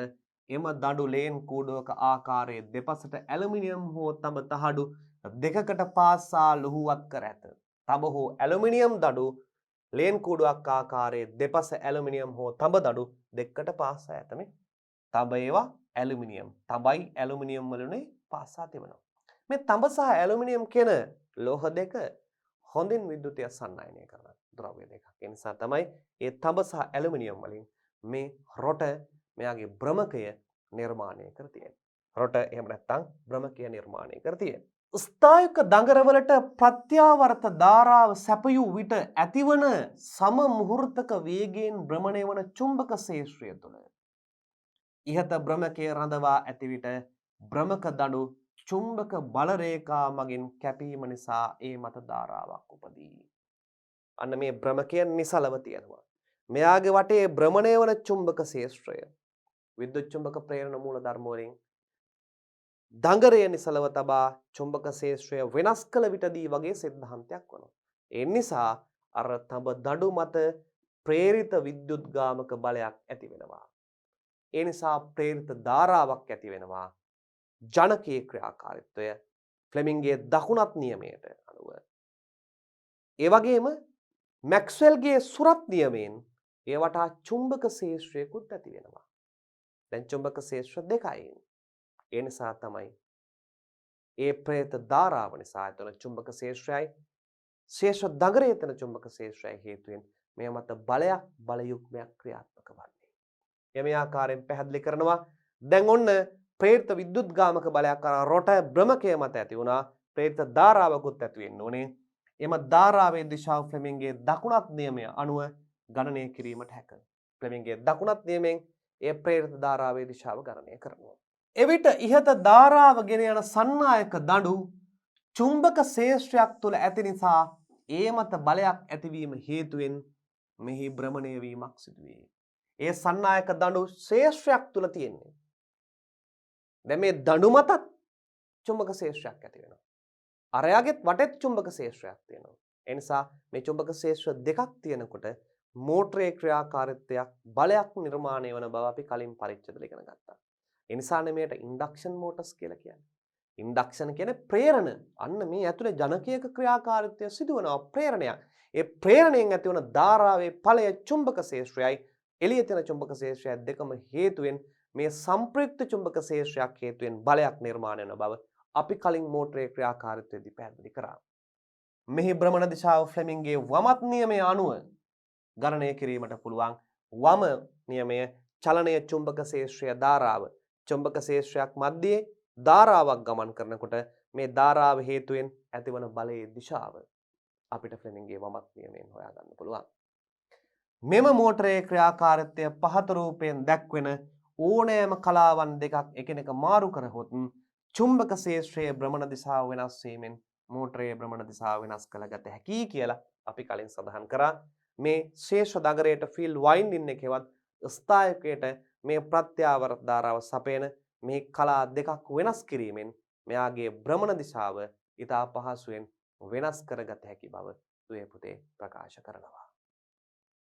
එම දඬු ලේන් කුඩුවක ආකාරයේ දෙපසට ඇලුමිනියම් හෝ තඹ තහඩු දෙකකට පාසා ලුහුවත් කර ඇත. තඹ හෝ ඇලුමිනියම් දඬු ලේන් කුඩුවක් ආකාරයේ දෙපස ඇලුමිනියම් හෝ තඹ දඬු දෙකකට පාසා ඇත. මේ තඹ ඒවා ඇලුමිනියම්. තඹයි ඇලුමිනියම් වලනේ පාසා තිබෙනවා. මේ තඹ සහ ඇලුමිනියම් කියන ලෝහ දෙක හොඳින් විද්‍යුතය සන්නායනය කරන ද්‍රව්‍ය දෙකක්. ඒ නිසා තමයි මේ තඹ සහ ඇලුමිනියම් වලින් මේ රොට මෙයාගේ භ්‍රමකය නිර්මාණය කර තියෙන්නේ. රොට එහෙම නැත්නම් භ්‍රමකය නිර්මාණය කර තියෙන්නේ. ස්ථායක දඟරවලට ප්‍රත්‍යාවර්ත ධාරාව සැපයූ විට ඇතිවන සම මුහුර්තක වේගයෙන් භ්‍රමණය වන චුම්බක ක්ෂේත්‍රය තුළ ඉහත භ්‍රමකය රඳවා ඇති විට භ්‍රමක දඬු චුම්බක බල රේඛා මගින් කැපීම නිසා ඒ මත ධාරාවක් උපදී. අන්න මේ භ්‍රමකය නිසලව තියෙනවා. මෙයාගේ වටේ භ්‍රමණය වන චුම්බක ක්ෂේත්‍රය විද්‍යුත් චුම්බක ප්‍රේරණ මූල ධර්ම වලින් දඟරය නිසලව තබා චුම්බක ක්ෂේත්‍රය වෙනස් කළ විටදී වගේ සිද්ධාන්තයක් වෙනවා. ඒ නිසා අර තඹ දඬු මත ප්‍රේරිත විද්‍යුත් ගාමක බලයක් ඇති වෙනවා. ඒ නිසා ප්‍රේරිත ධාරාවක් ඇති වෙනවා. ජනකීය ක්‍රියාකාරීත්වය ෆ්ලෙමින්ගේ දකුණත් නියමයට අනුව. ඒ වගේම මැක්ස්වෙල්ගේ සුරත් නියමයෙන් ඒ වටා චුම්බක ක්ෂේත්‍රයකුත් ඇති වෙනවා. දැන් චුම්බක ක්ෂේත්‍ර දෙකයි. ඒ නිසා තමයි ඒ ප්‍රේරිත ධාරාව නිසා ඇතිවන චුම්බක ක්ෂේත්‍රයයි ශේෂ දඟරයේ තියෙන චුම්බක ක්ෂේත්‍රයයි හේතුවෙන් මේ මත බලයක් බලයුක්මයක් ක්‍රියාත්මක වන්නේ. මේ ආකාරයෙන් පැහැදිලි කරනවා. දැන් ඔන්න ප්‍රේරිත විද්‍යුත් ගාමක බලයක් කරන රොට භ්‍රමකය මත ඇති වුණා. ප්‍රේරිත ධාරාවකුත් ඇති වෙන්න ඕනේ. එම ධාරාවේ දිශාව ෆ්ලෙමින්ගේ දකුණත් නියමය අනුව ගණනය කිරීමට හැක. ෆ්ලෙමින්ගේ දකුණත් නියමයෙන් ඒ ප්‍රේරිත ධාරාවේ දිශාව ගණනය කරනවා. එවිට ඉහත ධාරාව ගෙන යන සන්නායක දඬු චුම්බක ක්ෂේත්‍රයක් තුළ ඇති නිසා ඒ මත බලයක් ඇතිවීම හේතුවෙන් මෙහි භ්‍රමණය වීමක් සිදු වේ. ඒ සන්නායක දඬු ක්ෂේත්‍රයක් තුළ තියෙන්නේ. දැන් මේ දඬු මතත් චුම්බක ක්ෂේත්‍රයක් ඇති වෙනවා. අරයාගෙත් වටෙත් චුම්බක ක්ෂේත්‍රයක් තියෙනවා. ඒ නිසා මේ චුම්බක ක්ෂේත්‍ර දෙකක් තියෙනකොට මෝටරේ ක්‍රියාකාරීත්වයක් බලයක් නිර්මාණය වන බව අපි කලින් පරිච්ඡේදවල ඉගෙන ගත්තා. ඒ නිසානේ මේකට ඉන්ඩක්ෂන් මෝටර්ස් කියලා කියන්නේ. ඉන්ඩක්ෂන් කියන්නේ ප්‍රේරණ. අන්න මේ ඇතුලේ ජනකීයක ක්‍රියාකාරීත්වය සිදුවනවා ප්‍රේරණයක්. ඒ ප්‍රේරණයෙන් ඇතිවන ධාරාවේ ඵලය චුම්බක ක්ෂේත්‍රයයි එළියේ තියෙන චුම්බක ක්ෂේත්‍රය දෙකම හේතුවෙන් මේ සංප්‍රයුක්ත චුම්බක ක්ෂේත්‍රයක් හේතුවෙන් බලයක් නිර්මාණය වන බව අපි කලින් මෝටරේ ක්‍රියාකාරීත්වයේදී පැහැදිලි කරා. මෙහි භ්‍රමණ දිශාව ෆ්ලෙමින්ගේ වමත් නියමය අනුව ගණනය කිරීමට පුළුවන්. වම නියමය චලනය චුම්බක ශේෂ්ත්‍රය ධාරාව. චුම්බක ශේෂ්ත්‍රයක් මැද්දේ ධාරාවක් ගමන් කරනකොට මේ ධාරාව හේතුවෙන් ඇතිවන බලයේ දිශාව අපිට ෆ්ලෙමින්ගේ වමක් නියමයෙන් හොයාගන්න පුළුවන්. මෙම මෝටරයේ ක්‍රියාකාරීත්වය පහත රූපයෙන් දැක්වෙන ඕනෑම කලාවන් දෙකක් එකිනෙක මාරු කරහොත් චුම්බක ශේෂ්ත්‍රයේ භ්‍රමණ දිශාව වෙනස් වීමෙන් මෝටරයේ භ්‍රමණ දිශාව වෙනස් කළගත හැකියි කියලා අපි කලින් සඳහන් කරා. මේ ශේෂ දගරයට ෆීල්ඩ් වයින්ඩින් එකේවත් ස්ථායකයට මේ ප්‍රත්‍යාවර්ත ධාරාව සපයන මේ කලා දෙකක් වෙනස් කිරීමෙන් මෙයාගේ භ්‍රමණ දිශාව ඉතා පහසුවෙන් වෙනස් කරගත හැකි බව දුවේ පුතේ ප්‍රකාශ කරනවා.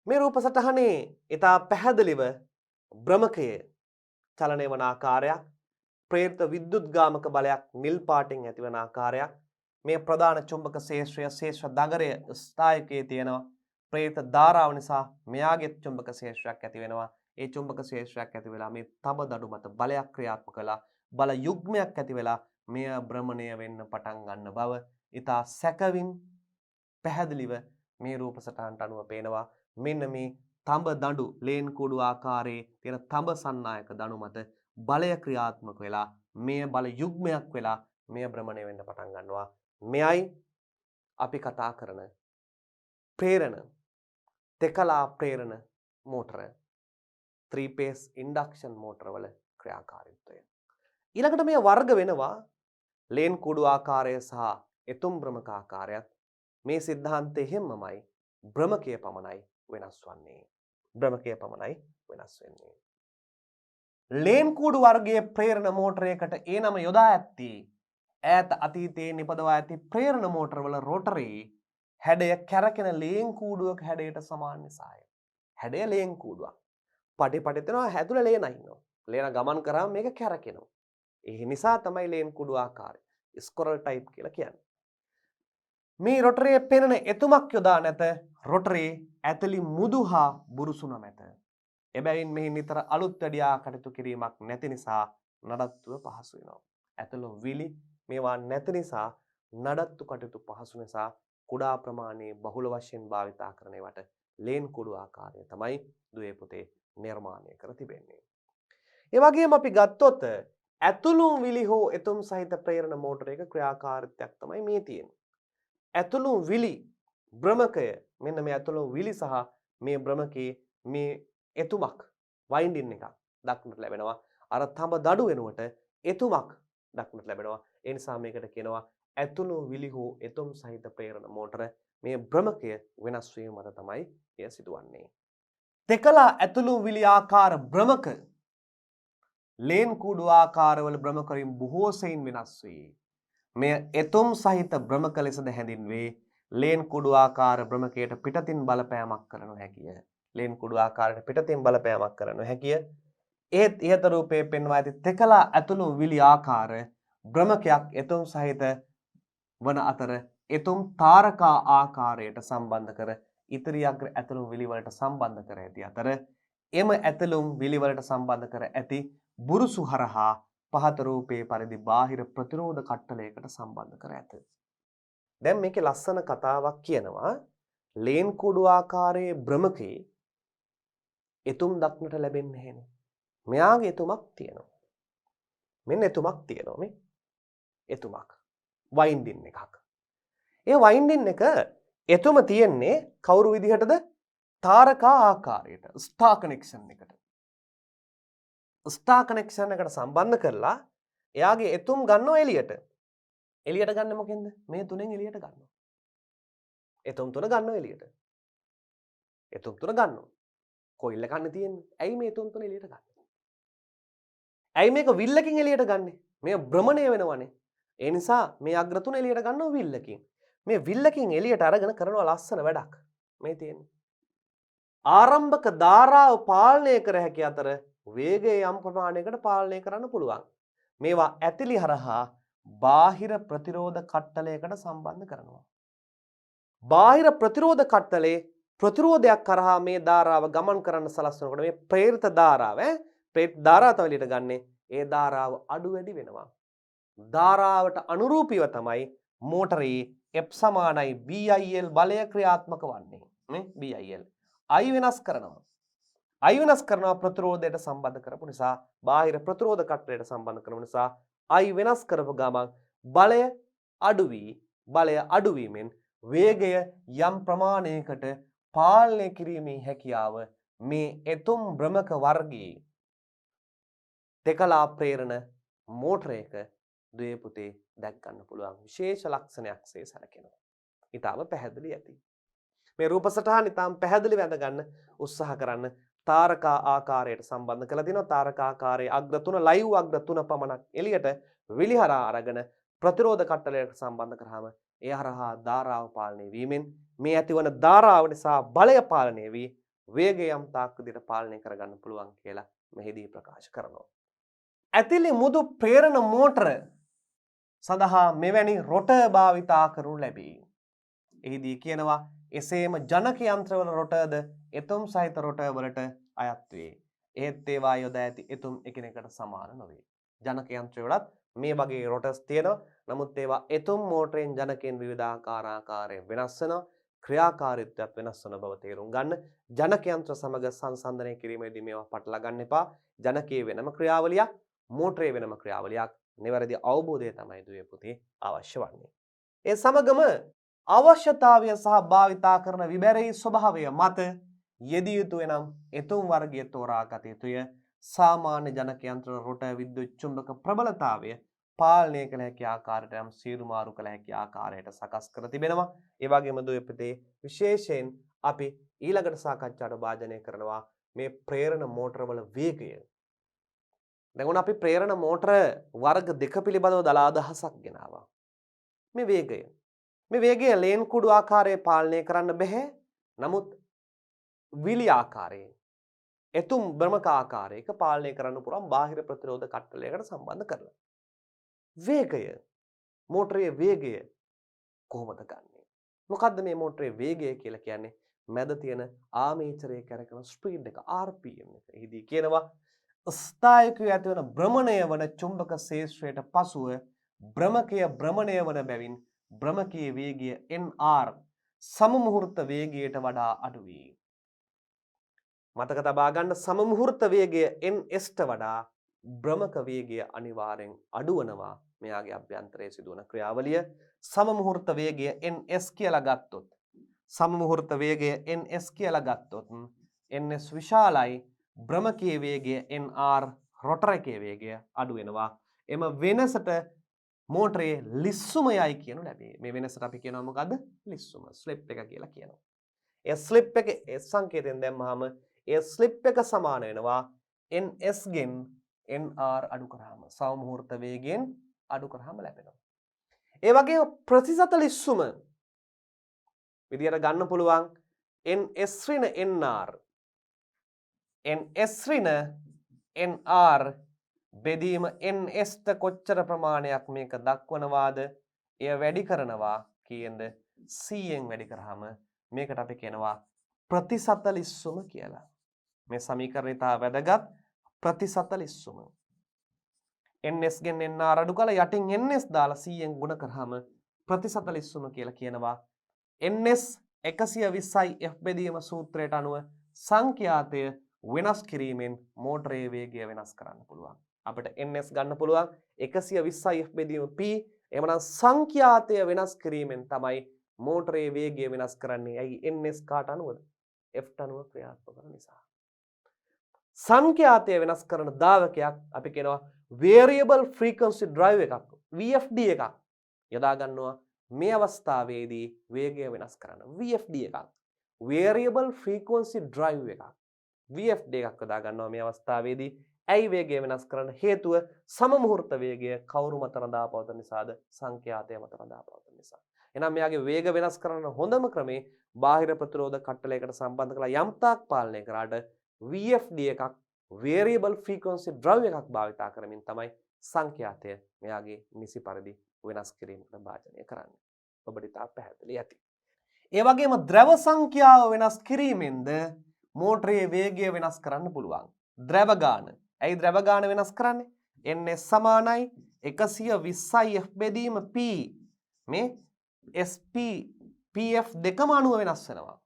මේ රූප සටහනේ ඉතා පැහැදිලිව භ්‍රමකයේ චලනය වන ආකාරයක්, ප්‍රේරිත විද්‍යුත්ගාමක බලයක් නිල් පාටින් ඇතිවන ආකාරයක්, මේ ප්‍රධාන චුම්බක ශේෂ්ත්‍රය ශේෂ දගරය ස්ථායකයේ තියෙනවා. ප්‍රේරිත ධාරාව නිසා මෙයාගේ චුම්බක ශේෂ්ත්‍රයක් ඇති වෙනවා. ඒ චුම්බක ශේෂ්ත්‍රයක් ඇති වෙලා මේ තඹ දඩු මත බලයක් ක්‍රියාත්මක කළා. බල යුග්මයක් ඇති වෙලා මෙය භ්‍රමණය වෙන්න පටන් ගන්න බව ඉතා සැකවින් පැහැදිලිව මේ රූප සටහනට අනුව පේනවා. මෙන්න මේ තඹ දඬු ලේන් කුඩු ආකාරයේ තියෙන තඹ සන්නායක දණු මත බලය ක්‍රියාත්මක වෙලා මෙය බල යුග්මයක් වෙලා මෙය භ්‍රමණය වෙන්න පටන් ගන්නවා. මෙයයි අපි කතා කරන ප්‍රේරණ තෙකලා ප්‍රේරණ මෝටර 3 phase ඉන්ඩක්ෂන් මෝටර වල ක්‍රියාකාරීත්වය. ඊළඟට මේ වර්ග වෙනවා ලේන් කුඩු ආකාරය සහ එතුම් භ්‍රමක ආකාරයත්. මේ සිද්ධාන්තය හැමමයි භ්‍රමකය පමණයි වෙනස් වන්නේ. භ්‍රමකය පමණයි වෙනස් වෙන්නේ. ලේන් කුඩු වර්ගයේ ප්‍රේරණ මෝටරයකට ඒ නම යොදා ඇත්තේ ඈත අතීතයේ නිපදවා ඇති ප්‍රේරණ මෝටරවල රෝටරේ හැඩය කැරකෙන ලේන් කූඩුවක හැඩයට සමාන නිසාය. හැඩය ලේන් කූඩුවක්. පටි දෙනවා හැදුල ලේන ඉන්නවා. ලේන ගමන් කරාම මේක කැරකෙනවා. ඒ නිසා තමයි ලේන් කුඩු ආකාරය ස්කොරල් ටයිප් කියලා කියන්නේ. මේ රොටරයේ පෙනෙන එතුමක් යොදා නැත. රොටරේ ඇතලි මුදු හා බුරුසුන මැත. එබැවින් මෙහි නිතර අලුත් වැඩියා කටයුතු කිරීමක් නැති නිසා නඩත්තුව පහසු වෙනවා. ඇතළු විලි මේවා නැති නිසා නඩත්තු කටයුතු පහසු නිසා කුඩා ප්‍රමාණයේ බහුල වශයෙන් භාවිතා කරන ඒවට ලේන් කුඩු ආකාරය තමයි දුවේ පුතේ නිර්මාණය කර තිබෙන්නේ. ඒ වගේම අපි ගත්තොත් ඇතුළු විලි හෝ එතුම් සහිත ප්‍රේරණ මෝටරයක ක්‍රියාකාරීත්වයක් තමයි මේ තියෙන්නේ. ඇතුළු විලි භ්‍රමකය මෙන්න මේ ඇතුළු විලි සහ මේ භ්‍රමකයේ මේ එතුමක් වයින්ඩින් එකක් දක්නට ලැබෙනවා. අර තඹ දඩු වෙනුවට එතුමක් දක්නට ලැබෙනවා. ඒ නිසා මේකට කියනවා ඇතුළු විලි හෝ එතුම් සහිත ප්‍රේරණ මෝටර. මේ භ්‍රමකය වෙනස් වීම මත තමයි එය සිදුවන්නේ. තෙකලා ඇතුළු විලි ආකාර භ්‍රමක ලේන් කුඩු ආකාරවල භ්‍රමකරින් බොහෝ සෙයින් වෙනස් වේ. මෙය එතුම් සහිත භ්‍රමක ලෙසද හැඳින්වේ. ලේන් කුඩු ආකාර භ්‍රමකයට පිටතින් බලපෑමක් කරනු හැකිය. ලේන් කුඩු ආකාරයට පිටතින් බලපෑමක් කරනු හැකිය. ඒත් ඉහත රූපයේ පෙන්වා ඇති තෙකලා ඇතුළු විලි ආකාර භ්‍රමකයක් එතුම් සහිත වන අතර එතුම් තාරකා ආකාරයට සම්බන්ධ කර ඉතිරි අග්‍ර ඇතුළු විලි වලට සම්බන්ධ කර ඇති අතර එම ඇතුළුම් විලි වලට සම්බන්ධ කර ඇති බුරුසු හරහා පහත රූපයේ පරිදි බාහිර ප්‍රතිරෝධ කට්ටලයකට සම්බන්ධ කර ඇත. දැන් මේකේ ලස්සන කතාවක් කියනවා ලේන් කුඩු ආකාරයේ භ්‍රමකේ එතුම් දක්නට ලැබෙන්නේ නැහෙනේ. මෙයාගේ එතුමක් තියෙනවා. මෙන්න එතුමක් තියෙනවා මේ. එතුමක්. වයින්ඩින් එකක්. ඒ වයින්ඩින් එක එතුම තියෙන්නේ කවුරු විදිහටද? තාරකා ආකාරයට. ස්ටාර් කනෙක්ෂන් එකට. ස්ටාර් කනෙක්ෂන් එකට සම්බන්ධ කරලා එයාගේ එතුම් ගන්නවා එළියට. එළියට ගන්න මොකෙන්ද? මේ තුනෙන් එළියට ගන්නවා. එතුම් තුන ගන්නවා එළියට. එතුම් තුන ගන්නවා. කොයිල්ල ගන්න තියෙන්නේ? ඇයි මේ එතුම් තුන එළියට ගන්නේ? ඇයි මේක විල්ලකින් එළියට ගන්නෙ? මේ භ්‍රමණය වෙනවනේ. ඒ නිසා මේ අග්‍ර තුන එළියට ගන්නවා විල්ලකින්. මේ විල්ලකින් එළියට අරගෙන කරනවා ලස්සන වැඩක්. මේ තියෙන්නේ. ආරම්භක ධාරාව පාලනය කර හැකි අතර වේගය යම් ප්‍රමාණයකට පාලනය කරන්න පුළුවන්. මේවා ඇතිලි හරහා බාහිර ප්‍රතිරෝධ කට්ටලයකට සම්බන්ධ කරනවා. බාහිර ප්‍රතිරෝධ කට්ටලේ ප්‍රතිරෝධයක් කරහා මේ ධාරාව ගමන් කරන්න සලස්වනකොට මේ ප්‍රේරිත ධාරාව ප්‍රේරිත ධාරාව එළියට ගන්නෙ ඒ ධාරාව අඩු වැඩි වෙනවා. ධාරාවට අනුරූපීව තමයි මෝටරේ F සමානයි BIL බලය ක්‍රියාත්මක වන්නේ. නේ BIL. I වෙනස් කරනවා. I වෙනස් කරනවා ප්‍රතිරෝධයට සම්බන්ධ කරපු නිසා බාහිර ප්‍රතිරෝධ කට්ටලයට සම්බන්ධ කරපු නිසා I වෙනස් කරපු ගමන් බලය අඩුවීමෙන් වේගය යම් ප්‍රමාණයකට පාලනය කිරීමේ හැකියාව මේ එතුම් භ්‍රමක වර්ගයේ දෙකලා ප්‍රේරණ මෝටරයක දුවේ පුතේ දැක් ගන්න පුළුවන් විශේෂ ලක්ෂණයක් සේ සැලකෙනවා. ඊටම පැහැදිලි ඇති. මේ රූප සටහන ඊටම පැහැදිලි වැඳ ගන්න උත්සාහ කරන්න. තාරකා ආකාරයට සම්බන්ධ කරලා දිනවා. තාරකා ආකාරයේ අග්‍ර 3 ලයිව් අග්‍ර 3 පමණක් එළියට විලිහරා අරගෙන ප්‍රතිරෝධ කට්ටලයට සම්බන්ධ කරාම ඒ හරහා ධාරාව පාලනය වීමෙන් මේ ඇතිවන ධාරාව නිසා බලය පාලනය වී වේගය යම් තාක් විදිහට පාලනය කරගන්න පුළුවන් කියලා මෙහිදී ප්‍රකාශ කරනවා. ඇතිලි මුදු ප්‍රේරණ මෝටර සඳහා මෙවැනි රොටර් භාවිතා කරනු ලැබේ. එහිදී කියනවා එසේම ජනක යන්ත්‍රවල රොටර්ද එතුම් සහිත රොටර් වලට අයත් වේ. එහෙත් ඒවා යොදා ඇති එතුම් එකිනෙකට සමාන නොවේ. ජනක යන්ත්‍රවලත් මේ වගේ රොටර්ස් තියෙනවා. නමුත් ඒවා එතුම් මෝටරෙන් ජනකෙන් විවිධාකාර ආකාරයෙන් වෙනස් වෙනවා. ක්‍රියාකාරීත්වයක් වෙනස් වන බව තේරුම් ගන්න. ජනක යන්ත්‍ර සමග සංසන්දනය කිරීමේදී මේවා පටලවා ගන්න එපා. ජනකයේ වෙනම ක්‍රියාවලියක්, මෝටරයේ වෙනම ක්‍රියාවලියක්. නිවැරදි අවබෝධය තමයි දුවේ පුතේ අවශ්‍ය වන්නේ. ඒ සමගම අවශ්‍යතාවය සහ භාවිතා කරන විබැරී ස්වභාවය මත යෙදිය යුතු එනම් එතුම් වර්ගය තෝරාගත යුතුය. සාමාන්‍ය ජනක යන්ත්‍ර රොටර් විද්‍යුත් චුම්බක ප්‍රබලතාවය පාලනය කළ හැකි ආකාරයට යම් සීරු මාරු කළ හැකි ආකාරයට සකස් කර තිබෙනවා. ඒ වගේම දුවේ පුතේ විශේෂයෙන් අපි ඊළඟට සාකච්ඡාට භාජනය කරනවා මේ ප්‍රේරණ මෝටර වල වේගය. දැන් අපි ප්‍රේරණ මෝටර වර්ග දෙක පිළිබඳව දලා අදහසක් ගෙනාවා. මේ වේගය ලේන් කුඩු ආකාරයේ පාලනය කරන්න බැහැ. නමුත් විලි ආකාරයෙන් එතුම් භ්‍රමක ආකාරයක පාලනය කරන්න පුළුවන් බාහිර ප්‍රතිරෝධ කට්ටලයකට සම්බන්ධ කරලා. මෝටරයේ වේගය කොහොමද ගන්නෙ? මොකද්ද මේ මෝටරයේ වේගය කියලා කියන්නේ? මැද තියෙන ආමේචරයේ කරකන ස්පීඩ් එක RPM එක. එහිදී කියනවා ස්ථායකව ඇතිවන භ්‍රමණය වන චුම්බක ක්ෂේත්‍රයට පසුව භ්‍රමකය භ්‍රමණය වන බැවින් භ්‍රමකයේ වේගය NR සමමුහූර්ත වේගයට වඩා අඩු වේ. මතක තබා ගන්න සමමුහූර්ත වේගය NSට වඩා භ්‍රමක වේගය අනිවාර්යෙන් අඩු වෙනවා. මෙයාගේ අභ්‍යන්තරයේ සිදුවන ක්‍රියාවලිය සමමුහූර්ත වේගය NS කියලා ගත්තොත් NS විශාලයි, භ්‍රමකයේ වේගය NR රොටර එකේ වේගය අඩු වෙනවා. එම වෙනසට මෝටරේ ලිස්සුමයයි කියනු ලැබේ. මේ වෙනසට අපි කියනවා මොකද්ද? ලිස්සුම, ස්ලිප් එක කියලා කියනවා. ඒ ස්ලිප් එක S සංකේතයෙන් දැම්මහම ඒ ස්ලිප් එක සමාන වෙනවා NS ගෙන් NR අඩු කරාම, සමමුහූර්ත වේගයෙන් අඩු කරාම ලැබෙනවා. ඒ වගේම ප්‍රතිශත ලිස්සුම විදියට ගන්න පුළුවන් NS ඍණ NR NR බෙදීම NSට කොච්චර ප්‍රමාණයක් මේක දක්වනවාද? එය වැඩි කරනවා කීයෙන්ද? 100ෙන් වැඩි කරාම මේකට අපි කියනවා ප්‍රතිශත ලිස්සුම කියලා. මේ සමීකරණය තා වැදගත්. ප්‍රතිශත ලිස්සුම. NS ගෙන් NR අඩු කළා යටින් NS දාලා 100ෙන් ගුණ කරාම ප්‍රතිශත ලිස්සුම කියලා කියනවා. NS 120යි F බෙදීම සූත්‍රයට අනුව සංඛ්‍යාතය වෙනස් කිරීමෙන් මෝටරයේ වේගය වෙනස් කරන්න පුළුවන්. අපිට NS ගන්න පුළුවන් 120යි F බෙදීම P. එමනම් සංඛ්‍යාතය වෙනස් කිරීමෙන් තමයි මෝටරයේ වේගය වෙනස් කරන්නේ. ඇයි? NS කාට අනුවද? F ට අනුව ක්‍රියාත්මක කරන නිසා. සංඛ්‍යාතය වෙනස් කරන දාවකයක් අපි කියනවා variable frequency drive එකක්, VFD එකක් යොදා ගන්නවා. මේ අවස්ථාවේදී වේගය වෙනස් කරන්න VFD එකක්, variable frequency drive එකක්, VFD එකක් යොදා ගන්නවා මේ අවස්ථාවේදී. ඇයි වේගය වෙනස් කරන්න හේතුව? සමමුහූර්ත වේගය කවුරු මත රඳා පවතින නිසාද? සංඛ්‍යාතය මත රඳා පවතින නිසා. එහෙනම් මෙයාගේ වේග වෙනස් කරන්න හොඳම ක්‍රමේ බාහිර ප්‍රතිරෝධ කට්ටලයකට සම්බන්ධ කරලා යම් තාක් පාලනය කරාට VFD එකක්, variable frequency drive එකක් භාවිතා කරමින් තමයි සංඛ්‍යාතය මෙයාගේ නිසි පරිදි වෙනස් කිරීමකට භාජනය කරන්නේ. ඔබට ඉතා පැහැදිලි ඇති. ඒ වගේම ද්‍රව සංඛ්‍යාව වෙනස් කිරීමෙන්ද මෝටරයේ වේගය වෙනස් කරන්න පුළුවන්. ද්‍රව ගාන. ඇයි ද්‍රව ගාන වෙනස් කරන්නේ? NS සමානයි 120යි F බෙදීම P. මේ SP PF දෙකම අණුව වෙනස් වෙනවා.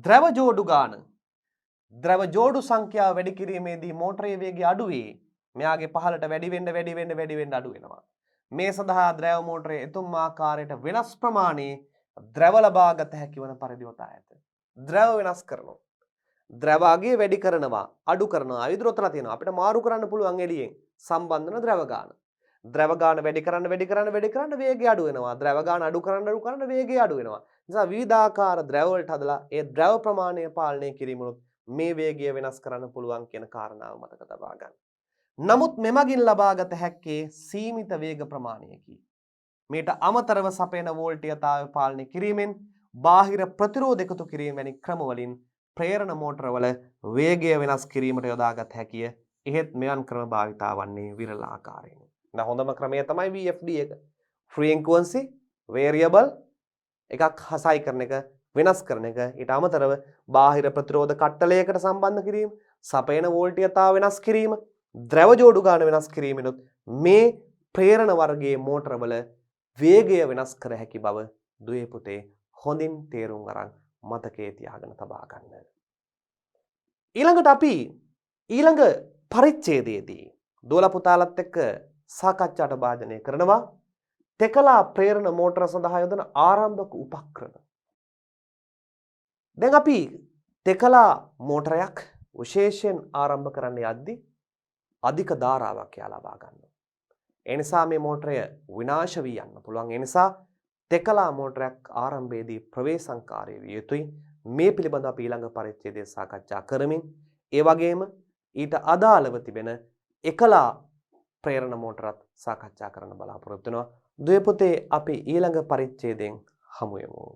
ද්‍රව ජෝඩු ගාන ද්‍රව ජෝඩු සංඛ්‍යාව වැඩි කිරීමේදී මෝටරයේ වේගය අඩු වේ. මෙයාගේ පහළට වැඩි වෙන්න අඩු වෙනවා. මේ සඳහා ද්‍රව මෝටරයේ එතුම් ආකාරයට වෙනස් ප්‍රමාණයේ ද්‍රව ලබා ගත හැකි වන පරිදි යොදා ඇත. ද්‍රව වෙනස් කරනවා. ද්‍රව අගය වැඩි කරනවා, අඩු කරනවා. අවිද්‍රොතලා තියෙනවා. අපිට මාරු කරන්න පුළුවන් එළියෙන් සම්බන්ධන ද්‍රව ගාන. ද්‍රව ගාන වැඩි කරන්න වේගය අඩු වෙනවා. ද්‍රව ගාන අඩු කරන්න වේගය අඩු වෙනවා. නිසා විවිධාකාර ද්‍රව වලට හදලා ඒ ද්‍රව ප්‍රමාණය පාලනය කිරීමනොත් මේ වේගය වෙනස් කරන්න පුළුවන් කියන කාරණාව මතක තබා ගන්න. නමුත් මෙමගින් ලබාගත හැක්කේ සීමිත වේග ප්‍රමාණයකි. මේට අමතරව සපයන වෝල්ටීයතාවය පාලනය කිරීමෙන් බාහිර ප්‍රතිරෝධ එකතු කිරීම වැනි ක්‍රමවලින් ප්‍රේරණ මෝටරවල වේගය වෙනස් කිරීමට යොදාගත හැකිය. එහෙත් මෙවන් ක්‍රම භාවිතා වන්නේ විරල ආකාරයෙන්. දැන් හොඳම ක්‍රමය තමයි VFD එක. ෆ්‍රීකවන්සි වේරියබල් එකක් හසයි කරන එක, වෙනස් කරන එක. ඊට අමතරව බාහිර ප්‍රතිරෝධ කට්ටලයකට සම්බන්ධ කිරීම, සපයන වෝල්ටීයතාව වෙනස් කිරීම, ද්‍රව ජෝඩු ගාන වෙනස් කිරීමෙනුත් මේ ප්‍රේරණ වර්ගයේ මෝටරවල වේගය වෙනස් කර හැකි බව දුවේ පුතේ හොඳින් තේරුම් අරන් මතකයේ තියාගෙන තබා ගන්න. ඊළඟට අපි ඊළඟ පරිච්ඡේදයේදී දෝලා පුතාලත් එක්ක සාකච්ඡාට භාජනය කරනවා තෙකලා ප්‍රේරණ මෝටර සඳහා යොදන ආරම්භක උපක්‍රම. දැන් අපි තෙකලා මෝටරයක් විශේෂයෙන් ආරම්භ කරන්න යද්දී අධික ධාරාවක් ලබා ගන්නවා. ඒ නිසා මේ මෝටරය විනාශ වී යන්න පුළුවන්. ඒ නිසා තෙකලා මෝටරයක් ආරම්භයේදී ප්‍රවේශංකාරී විය යුතුයි. මේ පිළිබඳව අපි ඊළඟ පරිච්ඡේදයේ සාකච්ඡා කරමින් ඒ වගේම ඊට අදාළව තිබෙන එකලා ප්‍රේරණ මෝටරත් සාකච්ඡා කරන්න බලාපොරොත්තු වෙනවා. දුවේ පුතේ අපි ඊළඟ පරිච්ඡේදයෙන් හමු වෙමු.